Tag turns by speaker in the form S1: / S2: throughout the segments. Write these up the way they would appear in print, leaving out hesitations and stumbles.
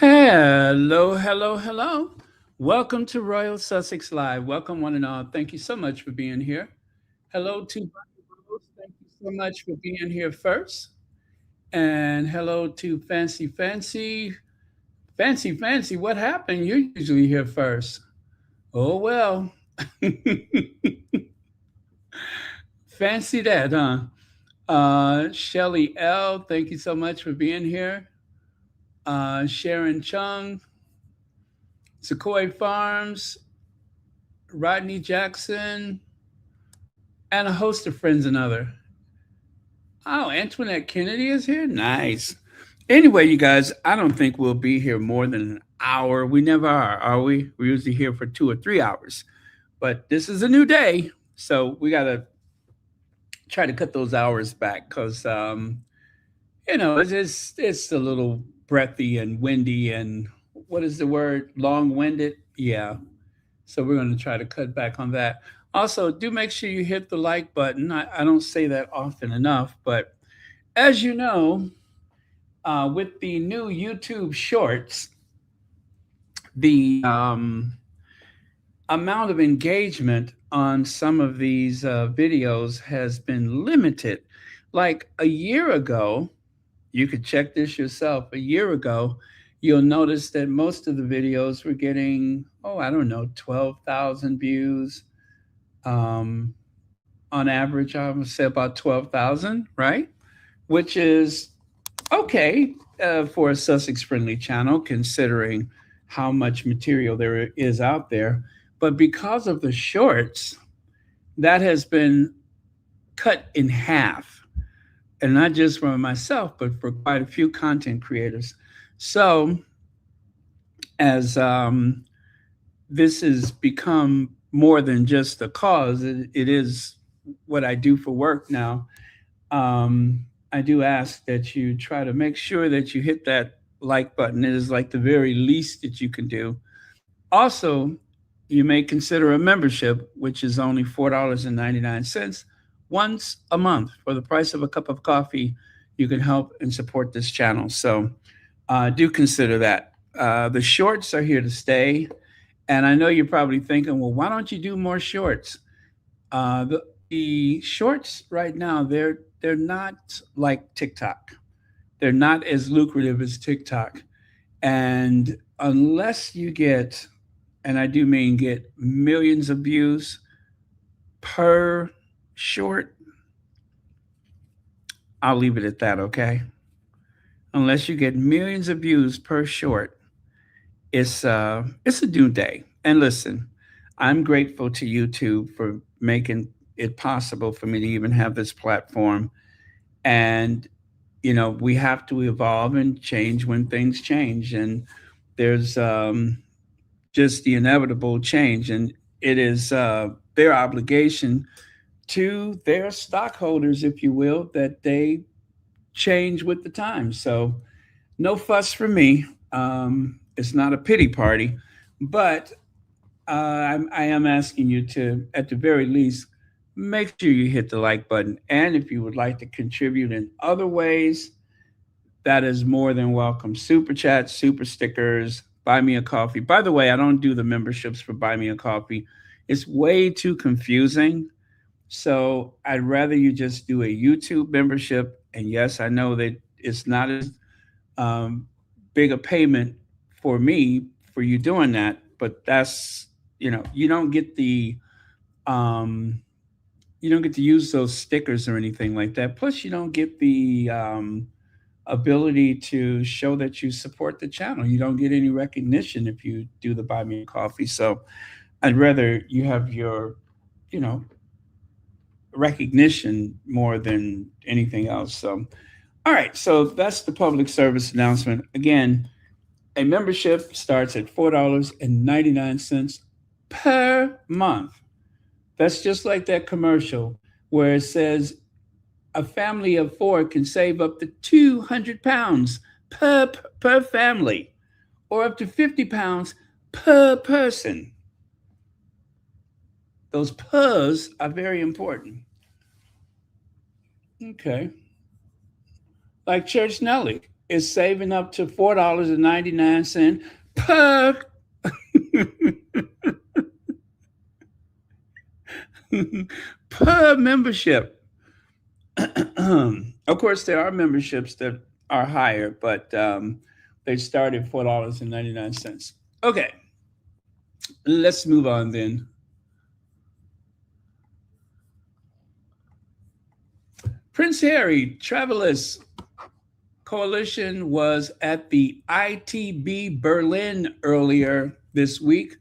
S1: Hello, hello, hello. Welcome to Royal Sussex Live. Welcome, one and all. Thank you so much for being here. Hello to Bonnie Rose. Thank you so much for being here first. And hello to Fancy Fancy. Fancy Fancy, what happened? You're usually here first. Oh, well. Fancy that, huh? Shelly L., thank you so much for being here. Sharon Chung, Sequoia Farms, Rodney Jackson, and a host of friends and other. Oh, Antoinette Kennedy is here? Nice. Anyway, you guys, I don't think we'll be here more than an hour. We never are we? We're usually here for 2 or 3 hours. But this is a new day. So we got to try to cut those hours back because, it's a little breathy and windy and what is the word? Long winded? Yeah. So we're going to try to cut back on that. Also, do make sure you hit the like button. I don't say that often enough, but as you know, with the new YouTube Shorts, the amount of engagement on some of these videos has been limited. Like a year ago, you could check this yourself. A year ago, you'll notice that most of the videos were getting, oh, I don't know, 12,000 views. Um, on average, I would say about 12,000, right? Which is okay for a Sussex friendly channel, considering how much material there is out there. But because of the shorts, that has been cut in half. And not just for myself, but for quite a few content creators. So, as this has become more than just a cause, it is what I do for work now. I do ask that you try to make sure that you hit that like button. It is like the very least that you can do. Also, you may consider a membership, which is only $4.99 once a month. For the price of a cup of coffee, you can help and support this channel. So do consider that. The shorts are here to stay. And I know you're probably thinking, well, why don't you do more shorts? The shorts right now, they're not like TikTok. They're not as lucrative as TikTok. And unless you get, and I do mean get millions of views per short, I'll leave it at that, okay? Unless you get millions of views per short, it's a new day. And listen, I'm grateful to YouTube for making it possible for me to even have this platform. And we have to evolve and change when things change. And there's just the inevitable change, and it is their obligation to their stockholders, if you will, that they change with the times. So no fuss for me. It's not a pity party, but I am asking you to, at the very least, make sure you hit the like button. And if you would like to contribute in other ways, that is more than welcome. Super chats, super stickers, buy me a coffee. By the way, I don't do the memberships for buy me a coffee. It's way too confusing. So I'd rather you just do a YouTube membership. And yes, I know that it's not as um, big a payment for me for you doing that, but that's you don't get the um, you don't get to use those stickers or anything like that. Plus, you don't get the ability to show that you support the channel. You don't get any recognition if you do the buy me a coffee. So I'd rather you have your, you know, recognition more than anything else. So, all right. So that's the public service announcement. Again, a membership starts at $4.99 per month. That's just like that commercial where it says a family of four can save up to 200 pounds per family, or up to 50 pounds per person. Those pers are very important. Okay. Like Church Nelly. is saving up to $4.99 per per membership. Of course, there are memberships that are higher, but they start at $4.99. Okay, let's move on then. Prince Harry Travelers Coalition was at the ITB Berlin earlier this week,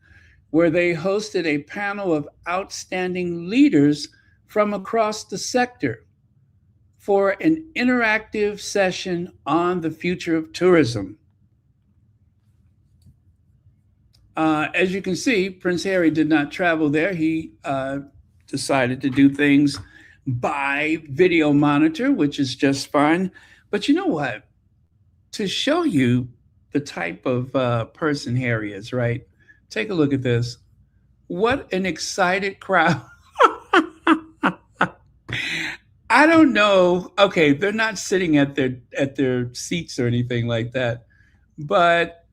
S1: where they hosted a panel of outstanding leaders from across the sector for an interactive session on the future of tourism. As you can see, Prince Harry did not travel there. He decided to do things by video monitor, which is just fine. But you know what? To show you the type of person Harry is, right? Take a look at this. What an excited crowd. I don't know. Okay, they're not sitting at their seats or anything like that. But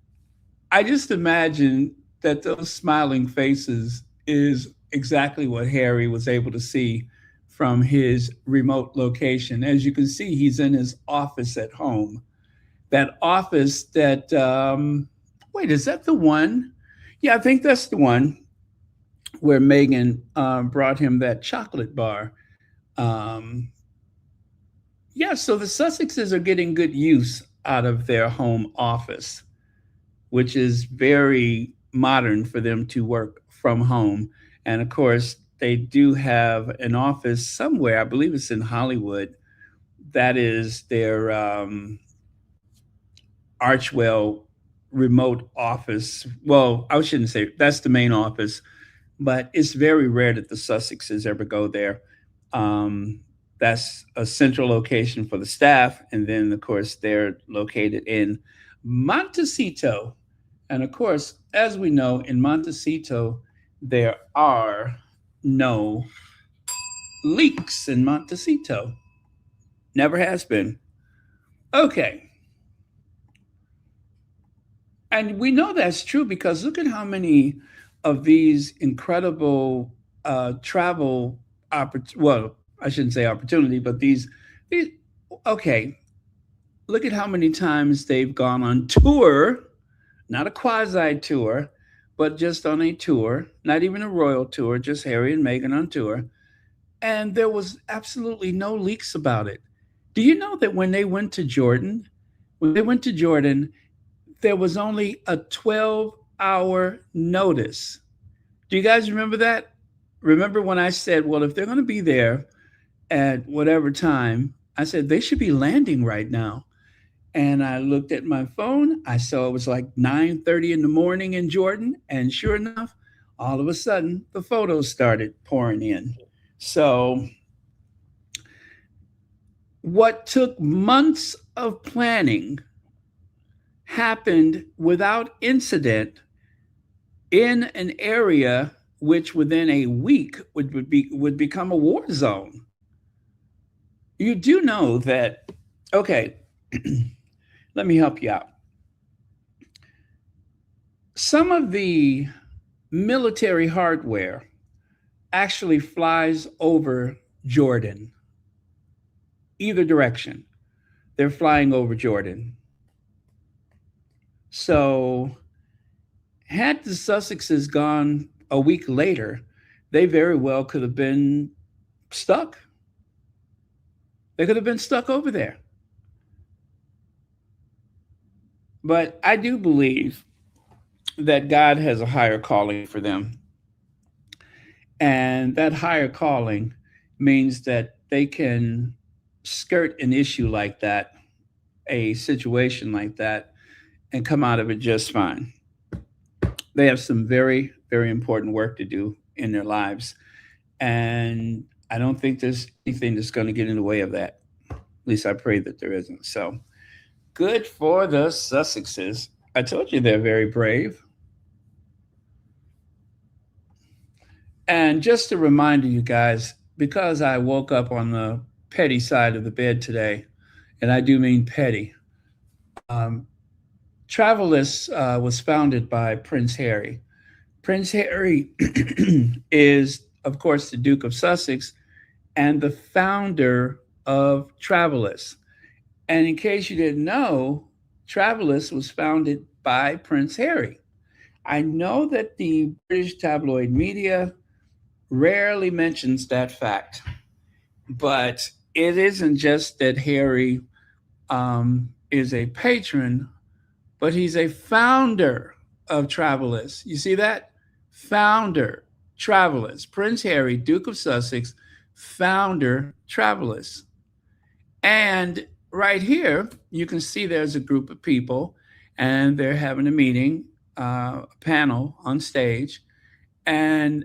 S1: I just imagine that those smiling faces is exactly what Harry was able to see from his remote location. As you can see, he's in his office at home. That office that, wait, is that the one? Yeah, I think that's the one where Meghan brought him that chocolate bar. Um, yeah, so the Sussexes are getting good use out of their home office, which is very modern for them to work from home. And of course, they do have an office somewhere, I believe it's in Hollywood, that is their Archwell remote office. Well, I shouldn't say that's the main office, but it's very rare that the Sussexes ever go there. That's a central location for the staff. And then, of course, they're located in Montecito. And of course, as we know, in Montecito, there are no leaks in Montecito. Never has been. Okay. And we know that's true because look at how many of these incredible travel well, I shouldn't say opportunity, but these okay, look at how many times they've gone on tour, not a quasi tour, but just on a tour, not even a royal tour, just Harry and Meghan on tour. And there was absolutely no leaks about it. Do you know that when they went to Jordan, there was only a 12-hour notice? Do you guys remember that? Remember when I said, well, if they're going to be there at whatever time, I said they should be landing right now. And I looked at my phone. I saw it was like 9:30 in the morning in Jordan. And sure enough, all of a sudden, the photos started pouring in. So what took months of planning happened without incident in an area which within a week would become a war zone. You do know that, okay, let me help you out. Some of the military hardware actually flies over Jordan, either direction. They're flying over Jordan. So, had the Sussexes gone a week later, they very well could have been stuck. They could have been stuck over there. But I do believe that God has a higher calling for them. And that higher calling means that they can skirt an issue like that, a situation like that, and come out of it just fine. They have some very, very important work to do in their lives. And I don't think there's anything that's going to get in the way of that. At least I pray that there isn't. So good for the Sussexes. I told you they're very brave. And just a reminder, you guys, because I woke up on the petty side of the bed today, and I do mean petty, Travelers was founded by Prince Harry. Prince Harry is, of course, the Duke of Sussex and the founder of Travelers. And in case you didn't know, Travelers was founded by Prince Harry. I know that the British tabloid media rarely mentions that fact, but it isn't just that Harry is a patron, but he's a founder of Travelers. You see that? Founder, Travelers. Prince Harry, Duke of Sussex, founder, Travelers. And right here, you can see there's a group of people and they're having a meeting, a panel on stage. And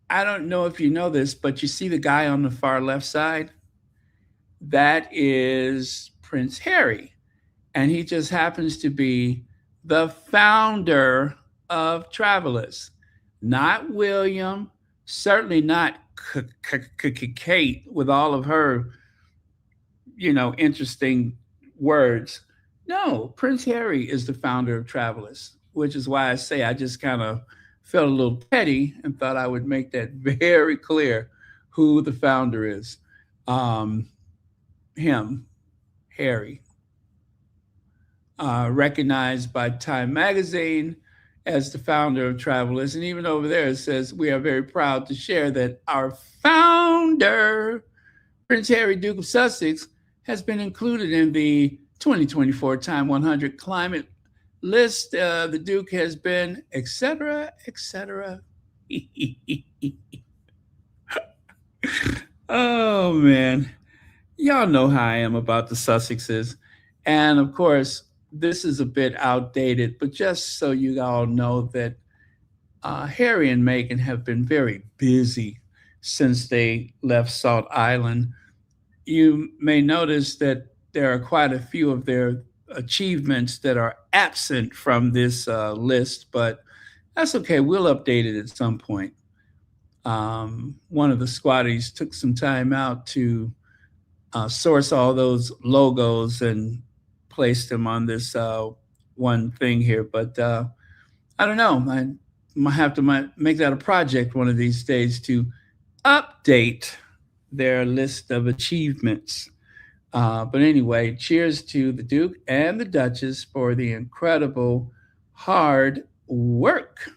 S1: I don't know if you know this, but you see the guy on the far left side? That is Prince Harry. And he just happens to be the founder of Travelers, not William, certainly not Kate with all of her, interesting words. No, Prince Harry is the founder of Travelers, which is why I say I just kind of felt a little petty and thought I would make that very clear who the founder is. Um, him, Harry, recognized by Time Magazine as the founder of Travelers. And even over there, it says, we are very proud to share that our founder, Prince Harry, Duke of Sussex, has been included in the 2024 Time 100 climate list. The Duke has been, etc., etc. Oh, man. Y'all know how I am about the Sussexes. And of course, this is a bit outdated, but just so you all know that Harry and Meghan have been very busy since they left Salt Island. You may notice that there are quite a few of their achievements that are absent from this list, but that's okay. We'll update it at some point. One of the squatties took some time out to source all those logos and place them on this one thing here. But I don't know. I might have to make that a project one of these days to update their list of achievements. But anyway, cheers to the Duke and the Duchess for the incredible hard work.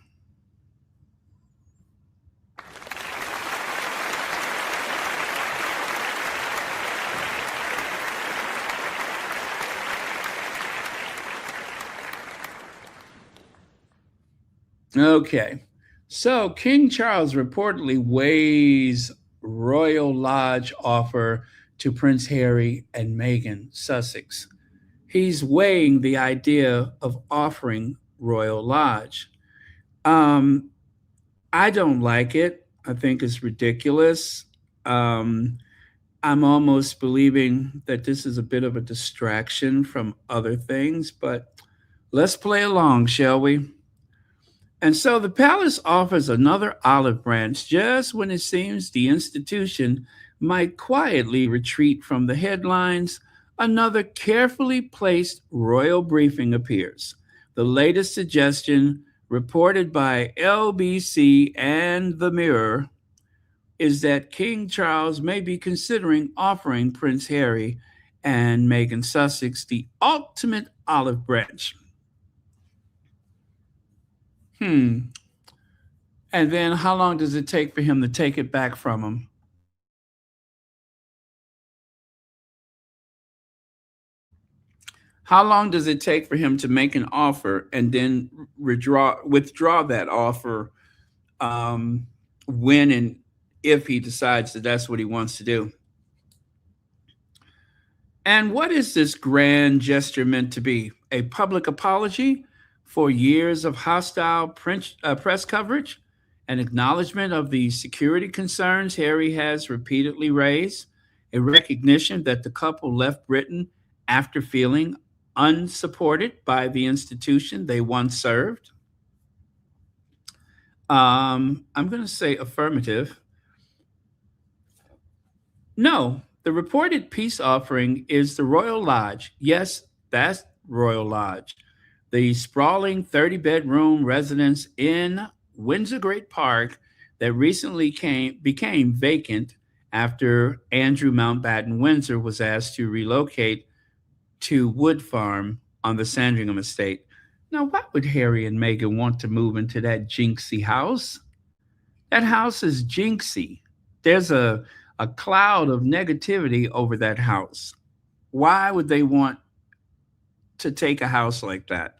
S1: Okay. So King Charles reportedly weighs Royal Lodge offer to Prince Harry and Meghan Sussex. He's weighing the idea of offering Royal Lodge. Um, I don't like it. I think it's ridiculous. Um, I'm almost believing that this is a bit of a distraction from other things, but let's play along, shall we? And so the palace offers another olive branch just when it seems the institution might quietly retreat from the headlines. Another carefully placed royal briefing appears. The latest suggestion, reported by LBC and The Mirror, is that King Charles may be considering offering Prince Harry and Meghan Sussex the ultimate olive branch. Hmm. And then how long does it take for him to take it back from him? How long does it take for him to make an offer and then withdraw that offer um, when and if he decides that that's what he wants to do? And what is this grand gesture meant to be? A public apology for years of hostile press coverage? An acknowledgement of the security concerns Harry has repeatedly raised? A recognition that the couple left Britain after feeling unsupported by the institution they once served? I'm going to say affirmative. No, the reported peace offering is the Royal Lodge. Yes, Royal Lodge, the sprawling 30-bedroom residence in Windsor Great Park that recently became vacant after Andrew Mountbatten-Windsor was asked to relocate to Wood Farm on the Sandringham estate. Now, why would Harry and Meghan want to move into that jinxie house? That house is jinxie. There's a cloud of negativity over that house. Why would they want to take a house like that?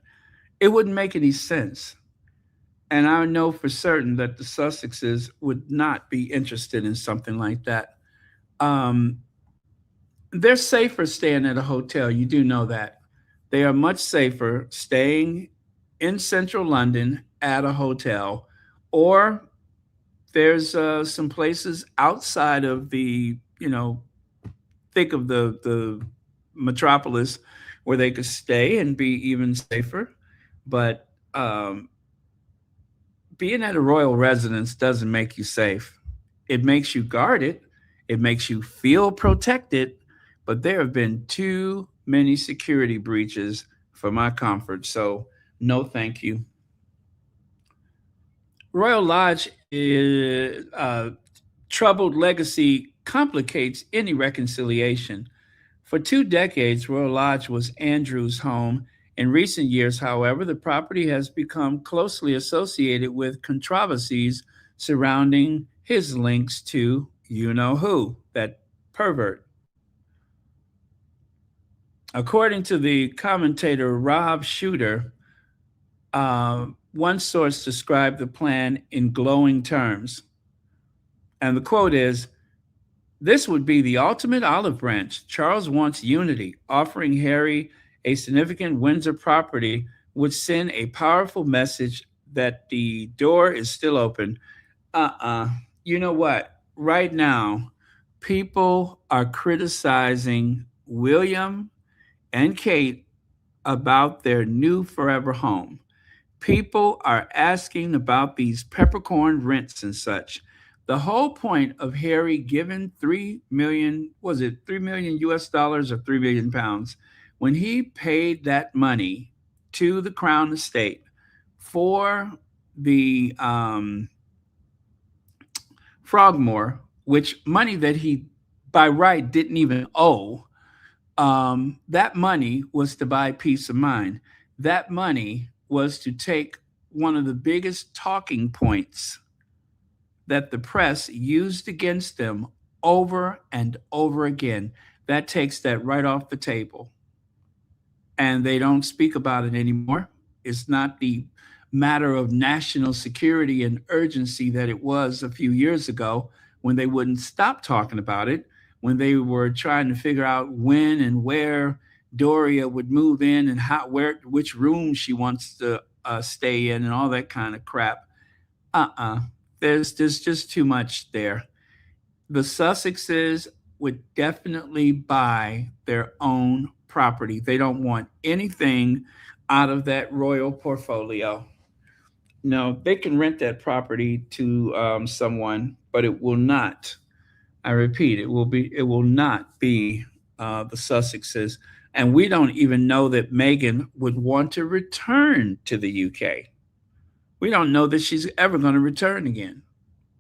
S1: It wouldn't make any sense. And I know for certain that the Sussexes would not be interested in something like that. Um, they're safer staying at a hotel. You do know that. They are much safer staying in central London at a hotel, or there's some places outside of the, thick of the metropolis where they could stay and be even safer. But being at a royal residence doesn't make you safe. It makes you guarded, it makes you feel protected, but there have been too many security breaches for my comfort. So, no, thank you. Royal Lodge is, troubled legacy complicates any reconciliation. For 2 decades, Royal Lodge was Andrew's home. In recent years, however, the property has become closely associated with controversies surrounding his links to you know who, that pervert. According to the commentator Rob Shooter, one source described the plan in glowing terms. And the quote is, "This would be the ultimate olive branch. Charles wants unity. Offering Harry a significant Windsor property would send a powerful message that the door is still open." You know what? Right now, people are criticizing William and Kate about their new forever home. People are asking about these peppercorn rents and such. The whole point of Harry giving 3 million, was it 3 million US dollars or 3 million pounds, when he paid that money to the Crown Estate for the Frogmore, which money that he by right didn't even owe. That money was to buy peace of mind. That money was to take one of the biggest talking points that the press used against them over and over again. That takes that right off the table. And they don't speak about it anymore. It's not the matter of national security and urgency that it was a few years ago when they wouldn't stop talking about it, when they were trying to figure out when and where Doria would move in and which room she wants to stay in and all that kind of crap. Uh-uh. There's just too much there. The Sussexes would definitely buy their own property. They don't want anything out of that royal portfolio. No, they can rent that property to someone, but it will not. I repeat, it will not be the Sussexes, and we don't even know that Meghan would want to return to the UK. We don't know that she's ever going to return again.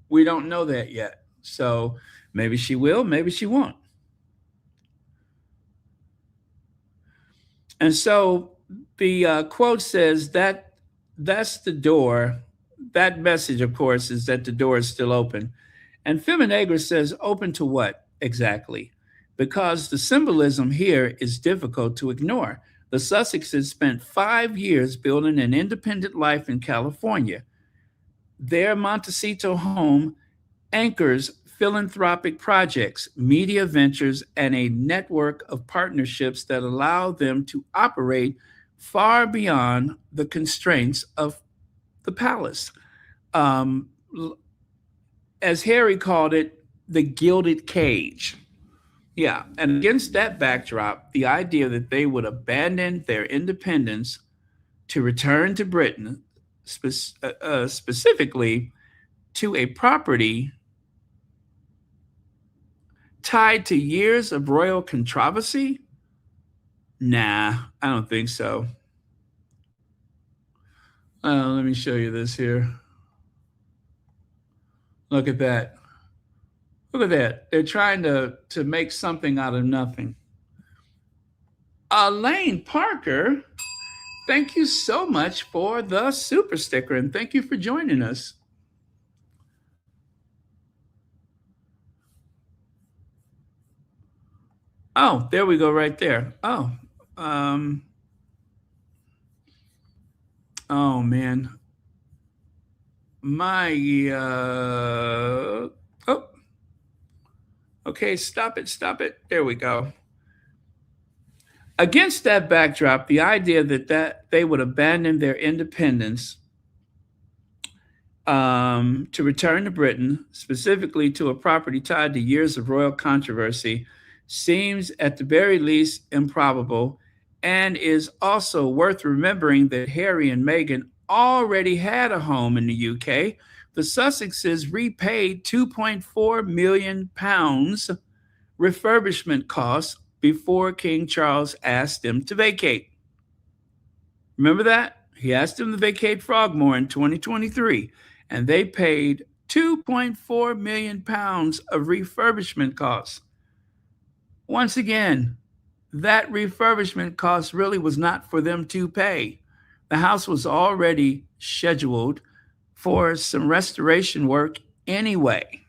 S1: We don't know that yet. So maybe she will, maybe she won't. And so the quote says that that's the door. That message, of course, is that the door is still open. And Feminagra says, open to what exactly? Because the symbolism here is difficult to ignore. The Sussexes spent 5 years building an independent life in California. Their Montecito home anchors philanthropic projects, media ventures, and a network of partnerships that allow them to operate far beyond the constraints of the palace. Um, as Harry called it, the gilded cage. Yeah, and against that backdrop, the idea that they would abandon their independence to return to Britain, specifically to a property tied to years of royal controversy, Nah, I don't think so. Let me show you this here. Look at that. Look at that. They're trying to make something out of nothing. Elaine Parker, thank you so much for the super sticker and thank you for joining us. Oh, there we go right there. Um, oh man. My, oh, okay, stop it, stop it. There we go. Against that backdrop, the idea that they would abandon their independence to return to Britain, specifically to a property tied to years of royal controversy, seems at the very least improbable and is also worth remembering that Harry and Meghan already had a home in the UK. The Sussexes repaid £2.4 million refurbishment costs before King Charles asked them to vacate. Remember that? He asked them to vacate Frogmore in 2023, and they paid £2.4 million of refurbishment costs. Once again, that refurbishment cost really was not for them to pay. The house was already scheduled for some restoration work anyway.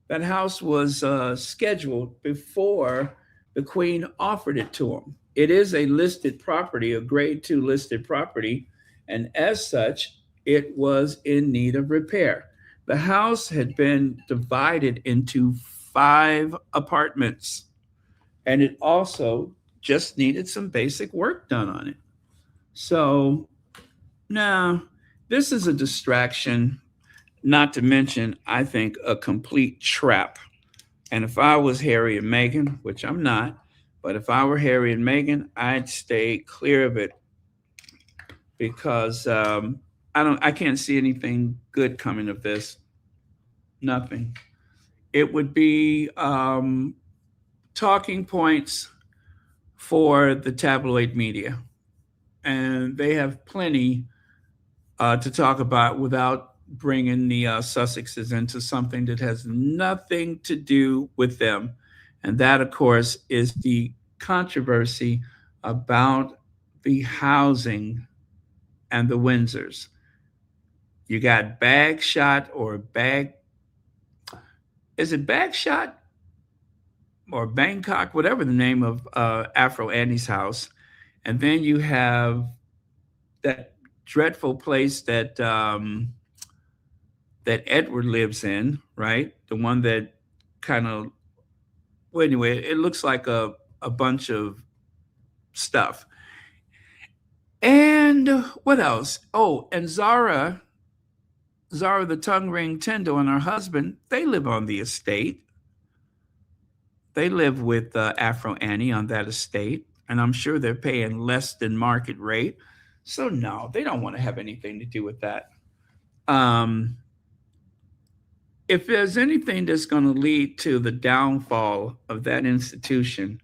S1: That house was scheduled before the Queen offered it to them. It is a listed property, a grade 2 listed property, and as such, it was in need of repair. The house had been divided into 5 apartments, and it also just needed some basic work done on it. So, now this is a distraction, not to mention, I think, a complete trap. And if I was Harry and Meghan, which I'm not, but if I were Harry and Meghan, I'd stay clear of it because I can't see anything good coming of this. Nothing. It would be talking points for the tabloid media, and they have plenty to talk about without bringing the Sussexes into something that has nothing to do with them. And that, of course, is the controversy about the housing and the Windsors. You got Bagshot or Bag, is it Bagshot or Bangkok, whatever the name of Afro Annie's house. And then you have that dreadful place that Edward lives in, right? The one that kind of, well, anyway, it looks like a bunch of stuff. And what else? Oh, and Zara the tongue ring Tyndall and her husband, they live on the estate. They live with Afro Annie on that estate, and I'm sure they're paying less than market rate. So no, they don't want to have anything to do with that. If there's anything that's going to lead to the downfall of that institution,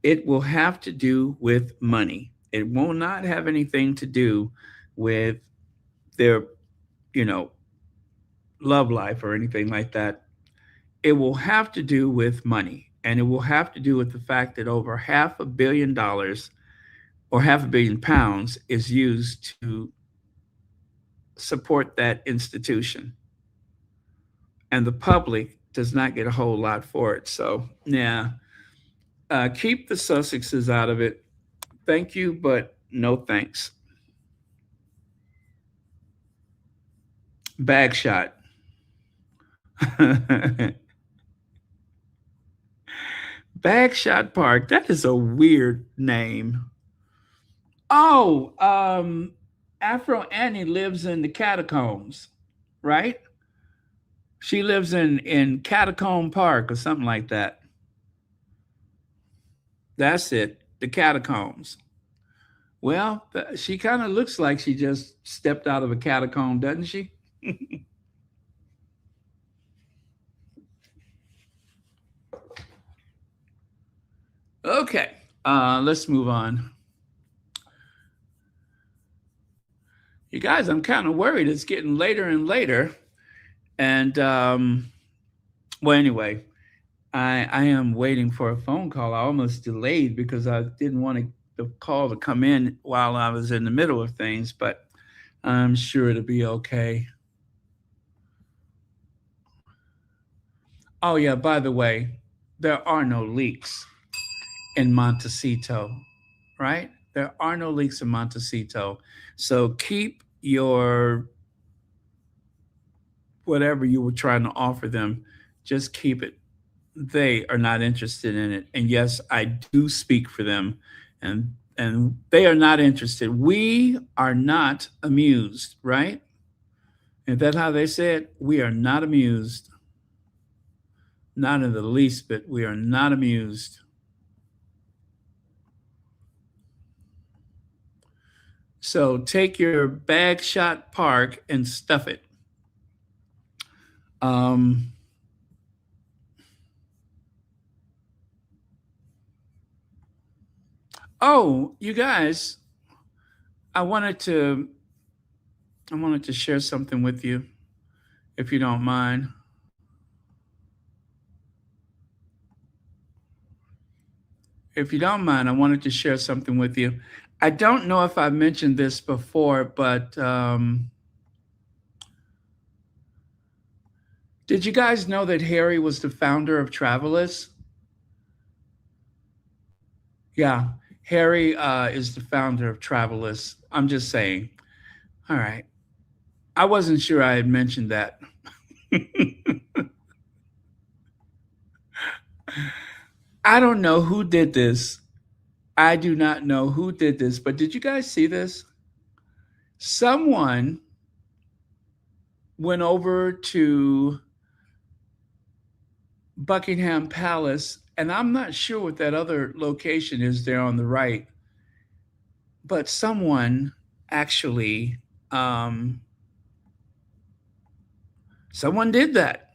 S1: it will have to do with money. It will not have anything to do with their, you know, love life or anything like that. It will have to do with money. And it will have to do with the fact that over $500 million or £500 million is used to support that institution. And the public does not get a whole lot for it. So, yeah, keep the Sussexes out of it. Thank you, but no thanks. Bagshot. Bagshot Park. That is a weird name. Oh, Afro Annie lives in the catacombs, right? She lives in Catacomb Park or something like that. That's it, the catacombs. Well, she kind of looks like she just stepped out of a catacomb, doesn't she? Okay. Let's move on. You guys, I'm kind of worried. It's getting later and later. And well, anyway, I am waiting for a phone call. I almost delayed because I didn't want the call to come in while I was in the middle of things, but I'm sure it'll be okay. Oh, yeah, by the way, there are no leaks in Montecito, right? There are no leaks in Montecito. So keep your whatever you were trying to offer them, just keep it. They are not interested in it. And yes, I do speak for them, and they are not interested. We are not amused, right? Is that how they say it? We are not amused. Not in the least bit. We are not amused. So take your bag shot park and stuff it. Um, oh, you guys, I wanted to I wanted to share something with you, if you don't mind. If you don't mind, I wanted to share something with you. I don't know if I mentioned this before, but did you guys know that Harry was the founder of Travelers? Yeah, Harry is the founder of Travelers. I'm just saying. All right. I wasn't sure I had mentioned that. I don't know who did this. I do not know who did this, but did you guys see this? Someone went over to Buckingham Palace, and I'm not sure what that other location is there on the right, but someone actually, um, someone did that.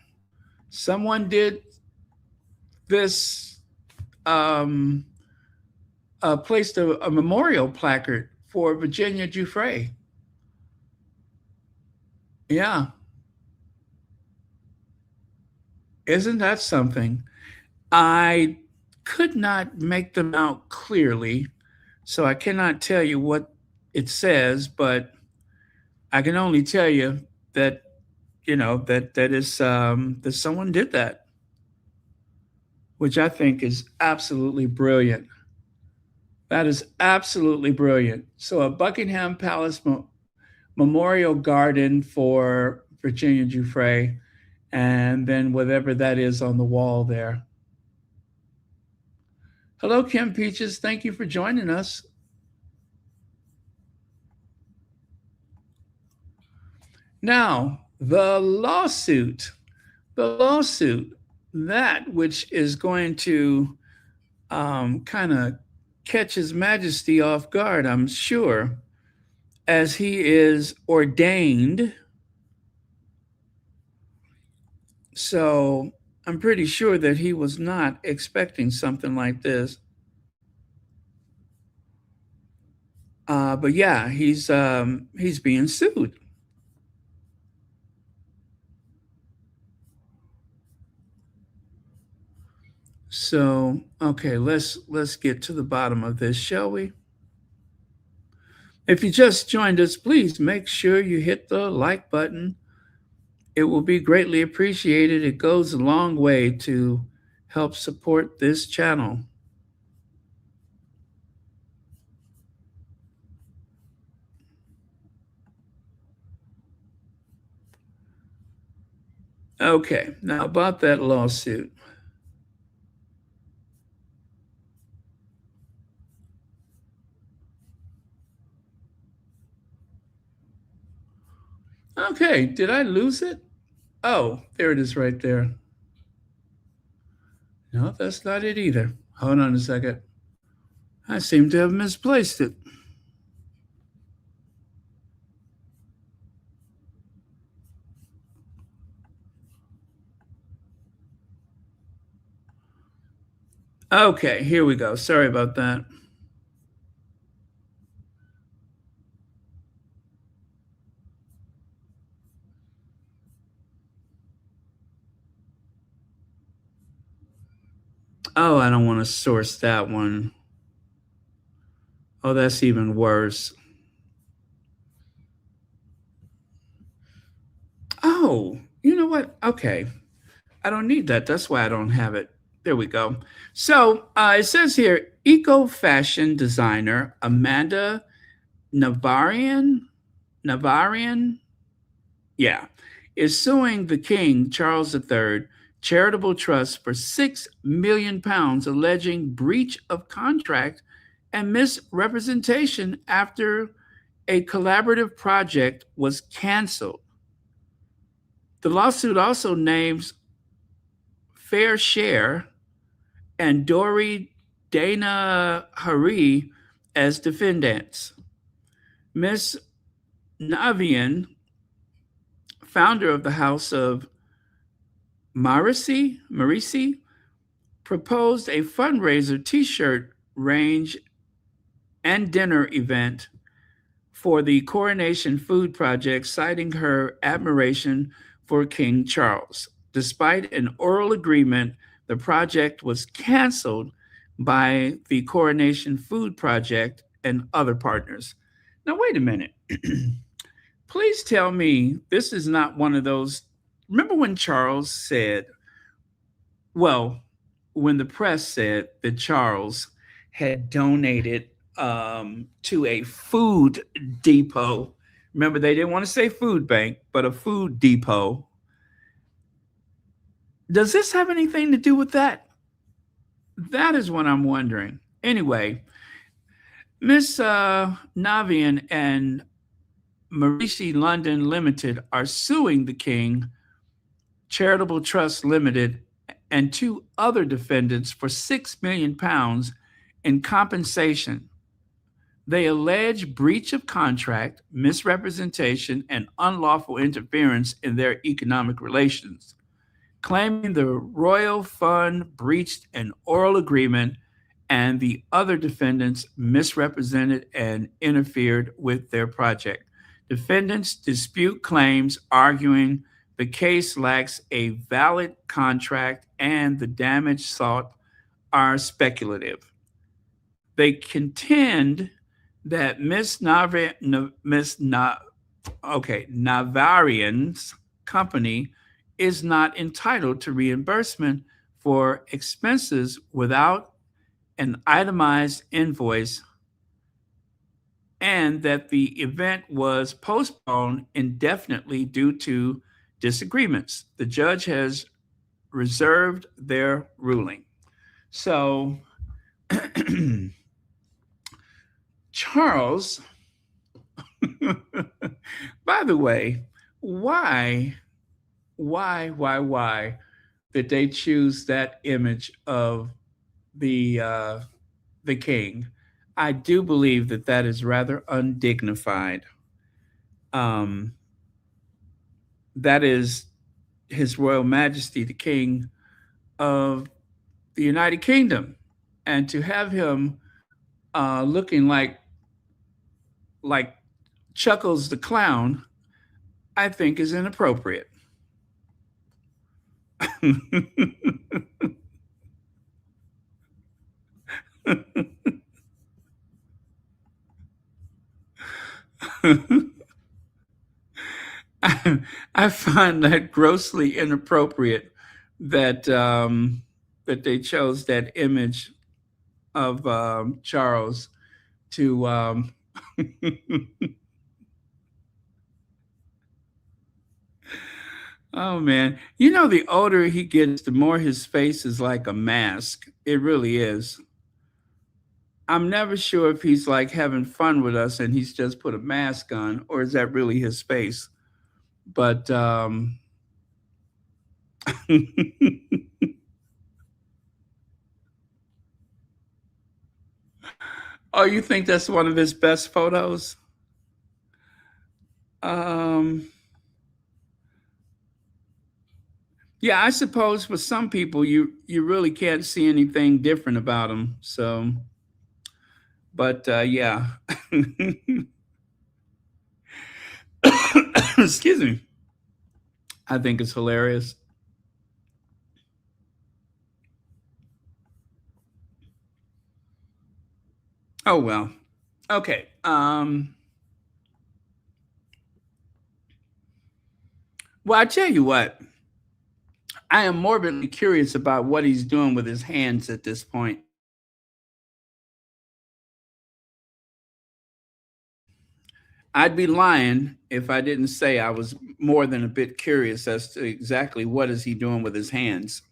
S1: Someone did this, um, placed a memorial placard for Virginia Giuffre. Yeah, isn't that something? I could not make them out clearly, so I cannot tell you what it says, but I can only tell you that that is that someone did that, which I think is absolutely brilliant. That is absolutely brilliant. So a Buckingham Palace Memorial Garden for Virginia Giuffre, and then whatever that is on the wall there. Hello, Kim Peaches. Thank you for joining us. Now, the lawsuit, that which is going to kind of catch His Majesty off guard, I'm sure, as he is ordained. So I'm pretty sure that he was not expecting something like this. But yeah, he's being sued. So okay, let's get to the bottom of this, shall we? If you just joined us, please make sure you hit the like button. It will be greatly appreciated. It goes a long way to help support this channel. Okay, now about that lawsuit. Okay, did I lose it? Oh, there it is right there. No, that's not it either. Hold on a second. I seem to have misplaced it. Okay, here we go. Sorry about that. Oh, I don't want to source that one. Oh, that's even worse. Oh, you know what? Okay. I don't need that. That's why I don't have it. There we go. So it says here eco fashion designer Amanda Navarian, yeah, is suing the King Charles III charitable trust for £6 million, alleging breach of contract and misrepresentation after a collaborative project was canceled. The lawsuit also names Fair Share and Dori Dana Hari as defendants. Miss Navian, founder of the House of Marisi, proposed a fundraiser t shirt range and dinner event for the Coronation Food Project, citing her admiration for King Charles. Despite an oral agreement, the project was canceled by the Coronation Food Project and other partners. Now, wait a minute. Please tell me this is not one of those. Remember when Charles said, well, when the press said that Charles had donated to a food depot. Remember, they didn't want to say food bank, but a food depot. Does this have anything to do with that? That is what I'm wondering. Anyway, Miss Navian and Marici London Limited are suing the King Charitable Trust Limited and two other defendants for £6 million in compensation. They allege breach of contract, misrepresentation, and unlawful interference in their economic relations, claiming the Royal Fund breached an oral agreement and the other defendants misrepresented and interfered with their project. Defendants dispute claims, arguing the case lacks a valid contract and the damage sought are speculative. They contend that Navarian's company is not entitled to reimbursement for expenses without an itemized invoice and that the event was postponed indefinitely due to disagreements. The judge has reserved their ruling. So, Charles, by the way, why, why did they choose that image of the the king? I do believe that that is rather undignified. Um, that is His Royal Majesty the King of the United Kingdom, and to have him looking like Chuckles the clown, I think is inappropriate. I find that grossly inappropriate that that they chose that image of Charles to. Oh man, you know, the older he gets, the more his face is like a mask. It really is. I'm never sure if he's like having fun with us and he's just put a mask on, or is that really his face? But oh, you think that's one of his best photos? Um, Yeah, I suppose for some people you really can't see anything different about them. So, but yeah, excuse me. I think it's hilarious. Oh well. Okay. Well, I tell you what. I am morbidly curious about what he's doing with his hands at this point. I'd be lying if I didn't say I was more than a bit curious as to exactly what is he doing with his hands.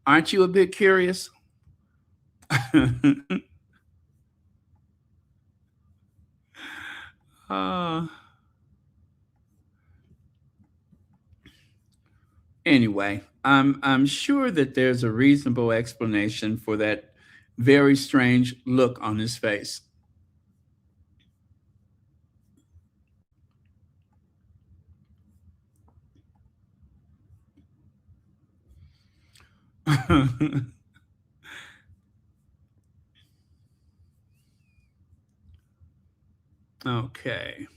S1: Aren't you a bit curious? uh, anyway, I'm sure that there's a reasonable explanation for that very strange look on his face. Okay.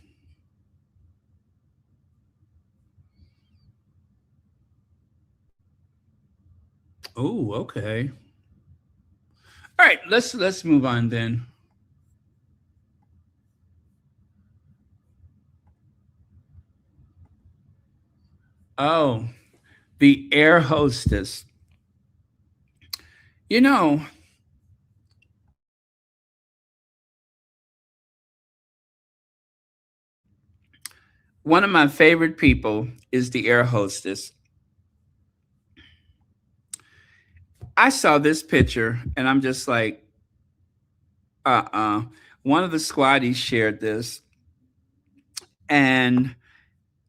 S1: Oh, okay. All right, let's move on then. Oh, the air hostess. You know, one of my favorite people is the air hostess. I saw this picture and I'm just like, uh-uh. One of the squaddies shared this, and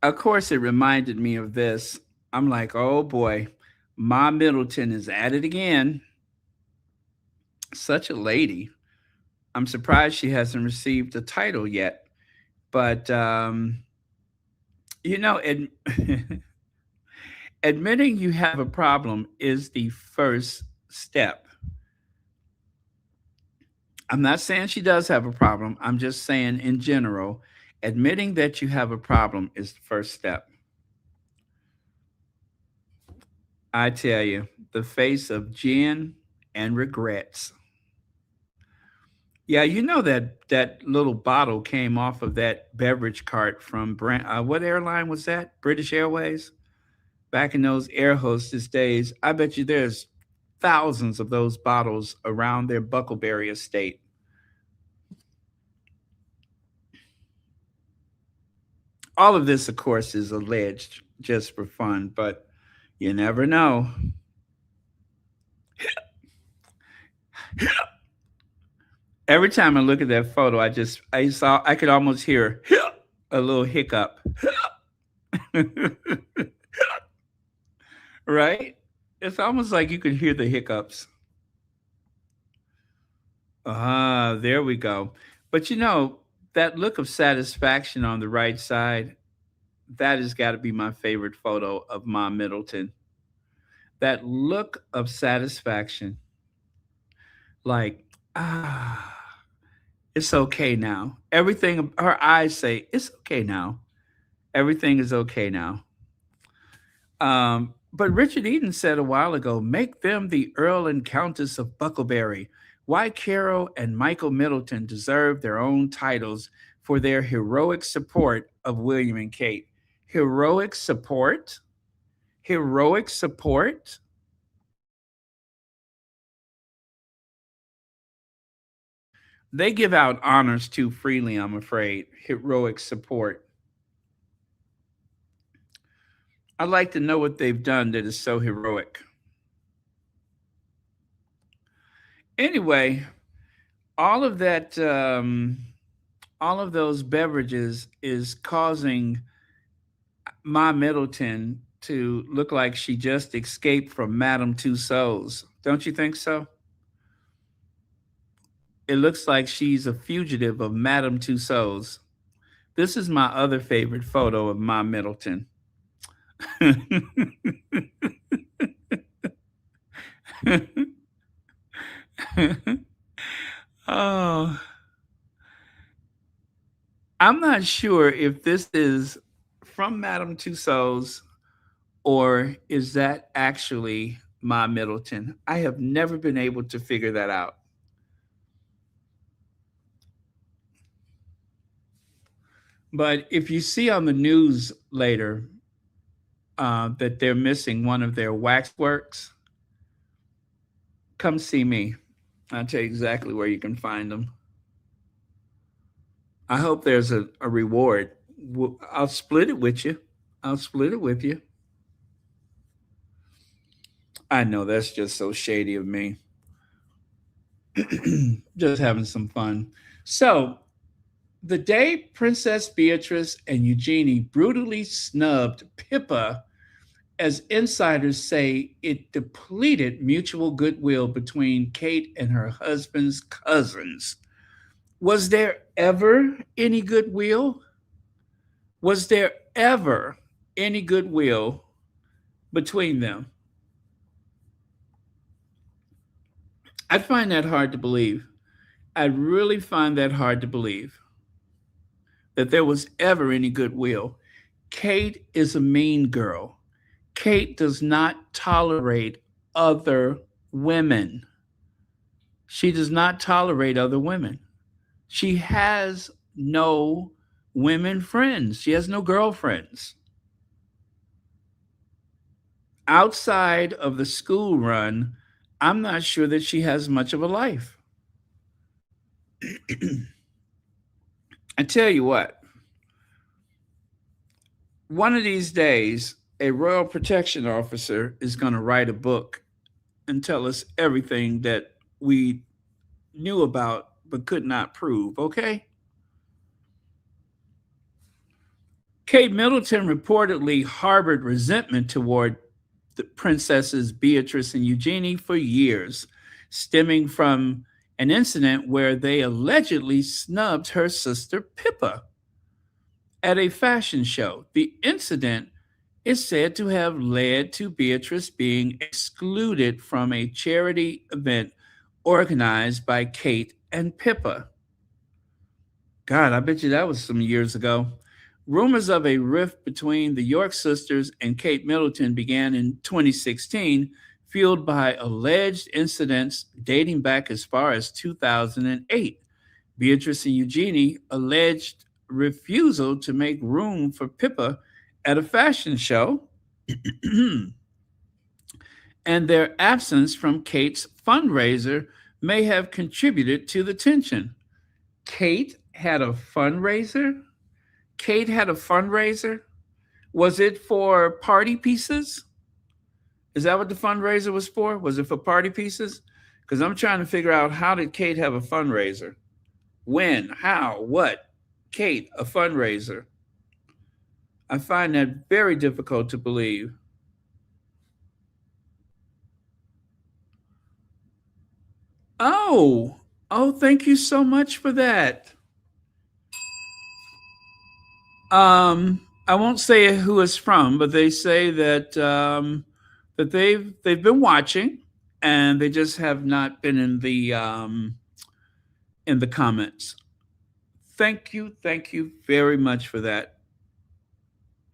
S1: of course it reminded me of this. I'm like, oh boy, Ma Middleton is at it again. Such a lady. I'm surprised she hasn't received a title yet. But you know, admitting you have a problem is the first step. I'm not saying she does have a problem. I'm just saying, in general, admitting that you have a problem is the first step. I tell you, the face of gin and regrets. Yeah, you know that that little bottle came off of that beverage cart from what airline was that? British Airways. Back in those air hostess days, I bet you there's thousands of those bottles around their Buckleberry estate. All of this, of course, is alleged just for fun, but you never know. Every time I look at that photo, I could almost hear a little hiccup. Right? It's almost like you could hear the hiccups. Ah, there we go. But you know, that look of satisfaction on the right side, that has got to be my favorite photo of Ma Middleton. That look of satisfaction, like, ah, it's okay now. Everything, her eyes say, it's okay now. Everything is okay now. But Richard Eden said a while ago, make them the Earl and Countess of Bucklebury. Why Carol and Michael Middleton deserve their own titles for their heroic support of William and Kate. Heroic support? Heroic support? They give out honors too freely, I'm afraid. Heroic support. I'd like to know what they've done that is so heroic. Anyway, all of that, all of those beverages is causing Ma Middleton to look like she just escaped from Madame Tussauds. Don't you think so? It looks like she's a fugitive of Madame Tussauds. This is my other favorite photo of Ma Middleton. Oh, I'm not sure if this is from Madame Tussauds or is that actually my Middleton. I have never been able to figure that out. But if you see on the news later that they're missing one of their waxworks, come see me. I'll tell you exactly where you can find them. I hope there's a reward. I'll split it with you. I'll split it with you. I know that's just so shady of me. Just having some fun. So, the day Princess Beatrice and Eugenie brutally snubbed Pippa, as insiders say, it depleted mutual goodwill between Kate and her husband's cousins. Was there ever any goodwill? Was there ever any goodwill between them? I find that hard to believe. I really find that hard to believe that there was ever any goodwill. Kate is a mean girl. Kate does not tolerate other women. She does not tolerate other women. She has no women friends. She has no girlfriends. Outside of the school run, I'm not sure that she has much of a life. I tell you what, one of these days, a royal protection officer is going to write a book and tell us everything that we knew about but could not prove, okay? Kate Middleton reportedly harbored resentment toward the princesses Beatrice and Eugenie for years, stemming from an incident where they allegedly snubbed her sister Pippa at a fashion show. The incident is said to have led to Beatrice being excluded from a charity event organized by Kate and Pippa. God, I bet you that was some years ago. Rumors of a rift between the York sisters and Kate Middleton began in 2016, fueled by alleged incidents dating back as far as 2008. Beatrice and Eugenie alleged refusal to make room for Pippa at a fashion show and their absence from Kate's fundraiser may have contributed to the tension. Kate had a fundraiser? Kate had a fundraiser? Was it for party pieces? Is that what the fundraiser was for? Was it for party pieces? Because I'm trying to figure out, how did Kate have a fundraiser? When? How? What? Kate, a fundraiser. I find that very difficult to believe. Oh, oh, thank you so much for that. I won't say who it's from, but they say that that they've been watching, and they just have not been in the comments. Thank you very much for that.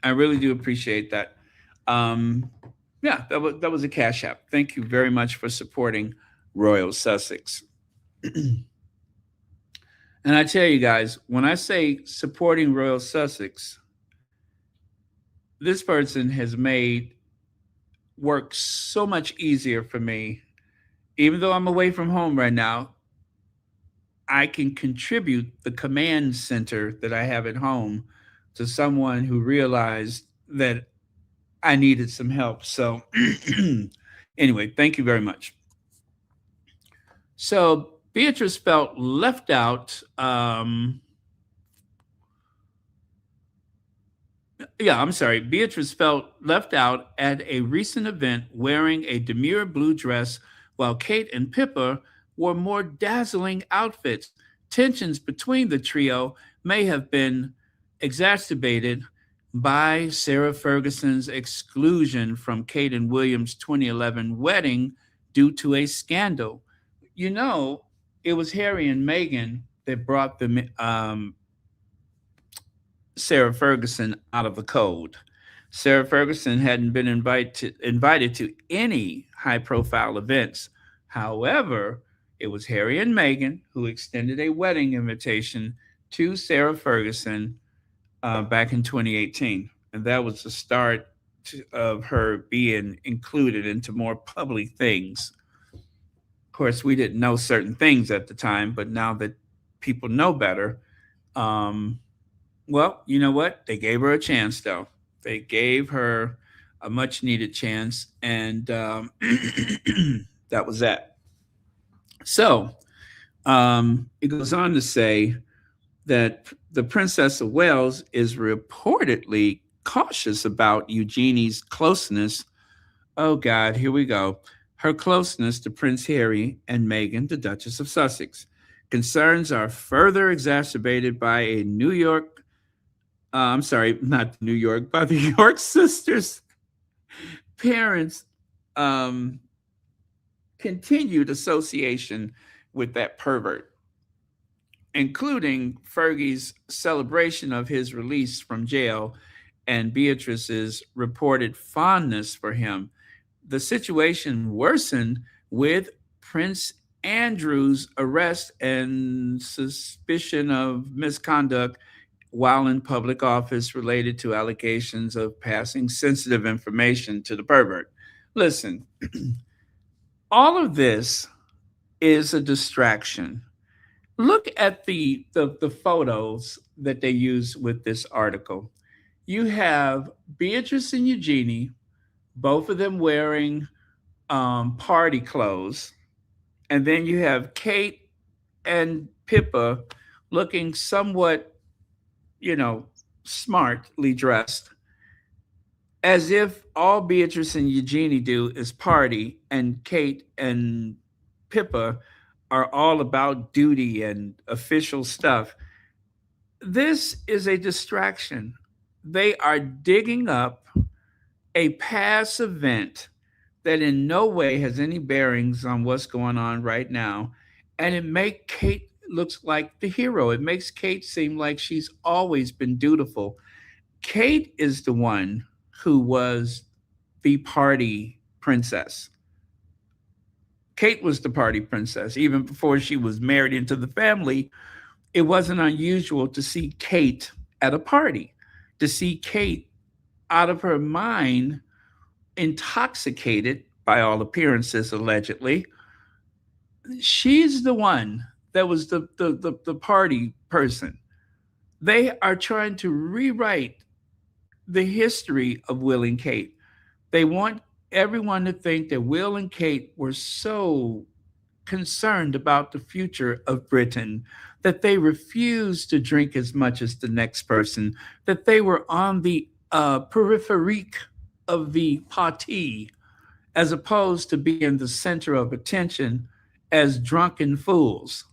S1: I really do appreciate that. Um, yeah, that was a cash app. Thank you very much for supporting Royal Sussex. And I tell you guys, when I say supporting Royal Sussex, this person has made work so much easier for me. Even though I'm away from home right now, I can contribute the command center that I have at home to someone who realized that I needed some help. So, anyway, thank you very much. So, Beatrice felt left out. I'm sorry. Beatrice felt left out at a recent event wearing a demure blue dress, while Kate and Pippa wore more dazzling outfits. Tensions between the trio may have been exacerbated by Sarah Ferguson's exclusion from Kate and William's 2011 wedding due to a scandal. You know, it was Harry and Meghan that brought Sarah Ferguson out of the cold. Sarah Ferguson hadn't been invited to any high profile events. However, it was Harry and Meghan who extended a wedding invitation to Sarah Ferguson back in 2018. And that was the start of her being included into more public things. Of course, we didn't know certain things at the time, but now that people know better, um, well, you know what? They gave her a chance, though. They gave her a much needed chance, and that was that. So it goes on to say that the Princess of Wales is reportedly cautious about Eugenie's closeness. Oh, God, here we go. Her closeness to Prince Harry and Meghan, the Duchess of Sussex. Concerns are further exacerbated by a New York, I'm sorry, not New York, by the York sisters' parents' um, continued association with that pervert, including Fergie's celebration of his release from jail and Beatrice's reported fondness for him. The situation worsened with Prince Andrew's arrest and suspicion of misconduct while in public office related to allegations of passing sensitive information to the pervert. Listen, all of this is a distraction. Look at the photos that they use with this article. You have Beatrice and Eugenie, both of them wearing party clothes. And then you have Kate and Pippa looking somewhat, you know, smartly dressed, as if all Beatrice and Eugenie do is party, and Kate and Pippa are all about duty and official stuff. This is a distraction. They are digging up a past event that in no way has any bearings on what's going on right now, and it makes Kate looks like the hero. It makes Kate seem like she's always been dutiful. Kate is the one who was the party princess. Kate was the party princess. Even before she was married into the family, it wasn't unusual to see Kate at a party, to see Kate out of her mind, intoxicated by all appearances, allegedly. She's the one that was the party person. They are trying to rewrite the history of Will and Kate. They want everyone to think that Will and Kate were so concerned about the future of Britain that they refused to drink as much as the next person, that they were on the periphery of the party as opposed to being the center of attention as drunken fools.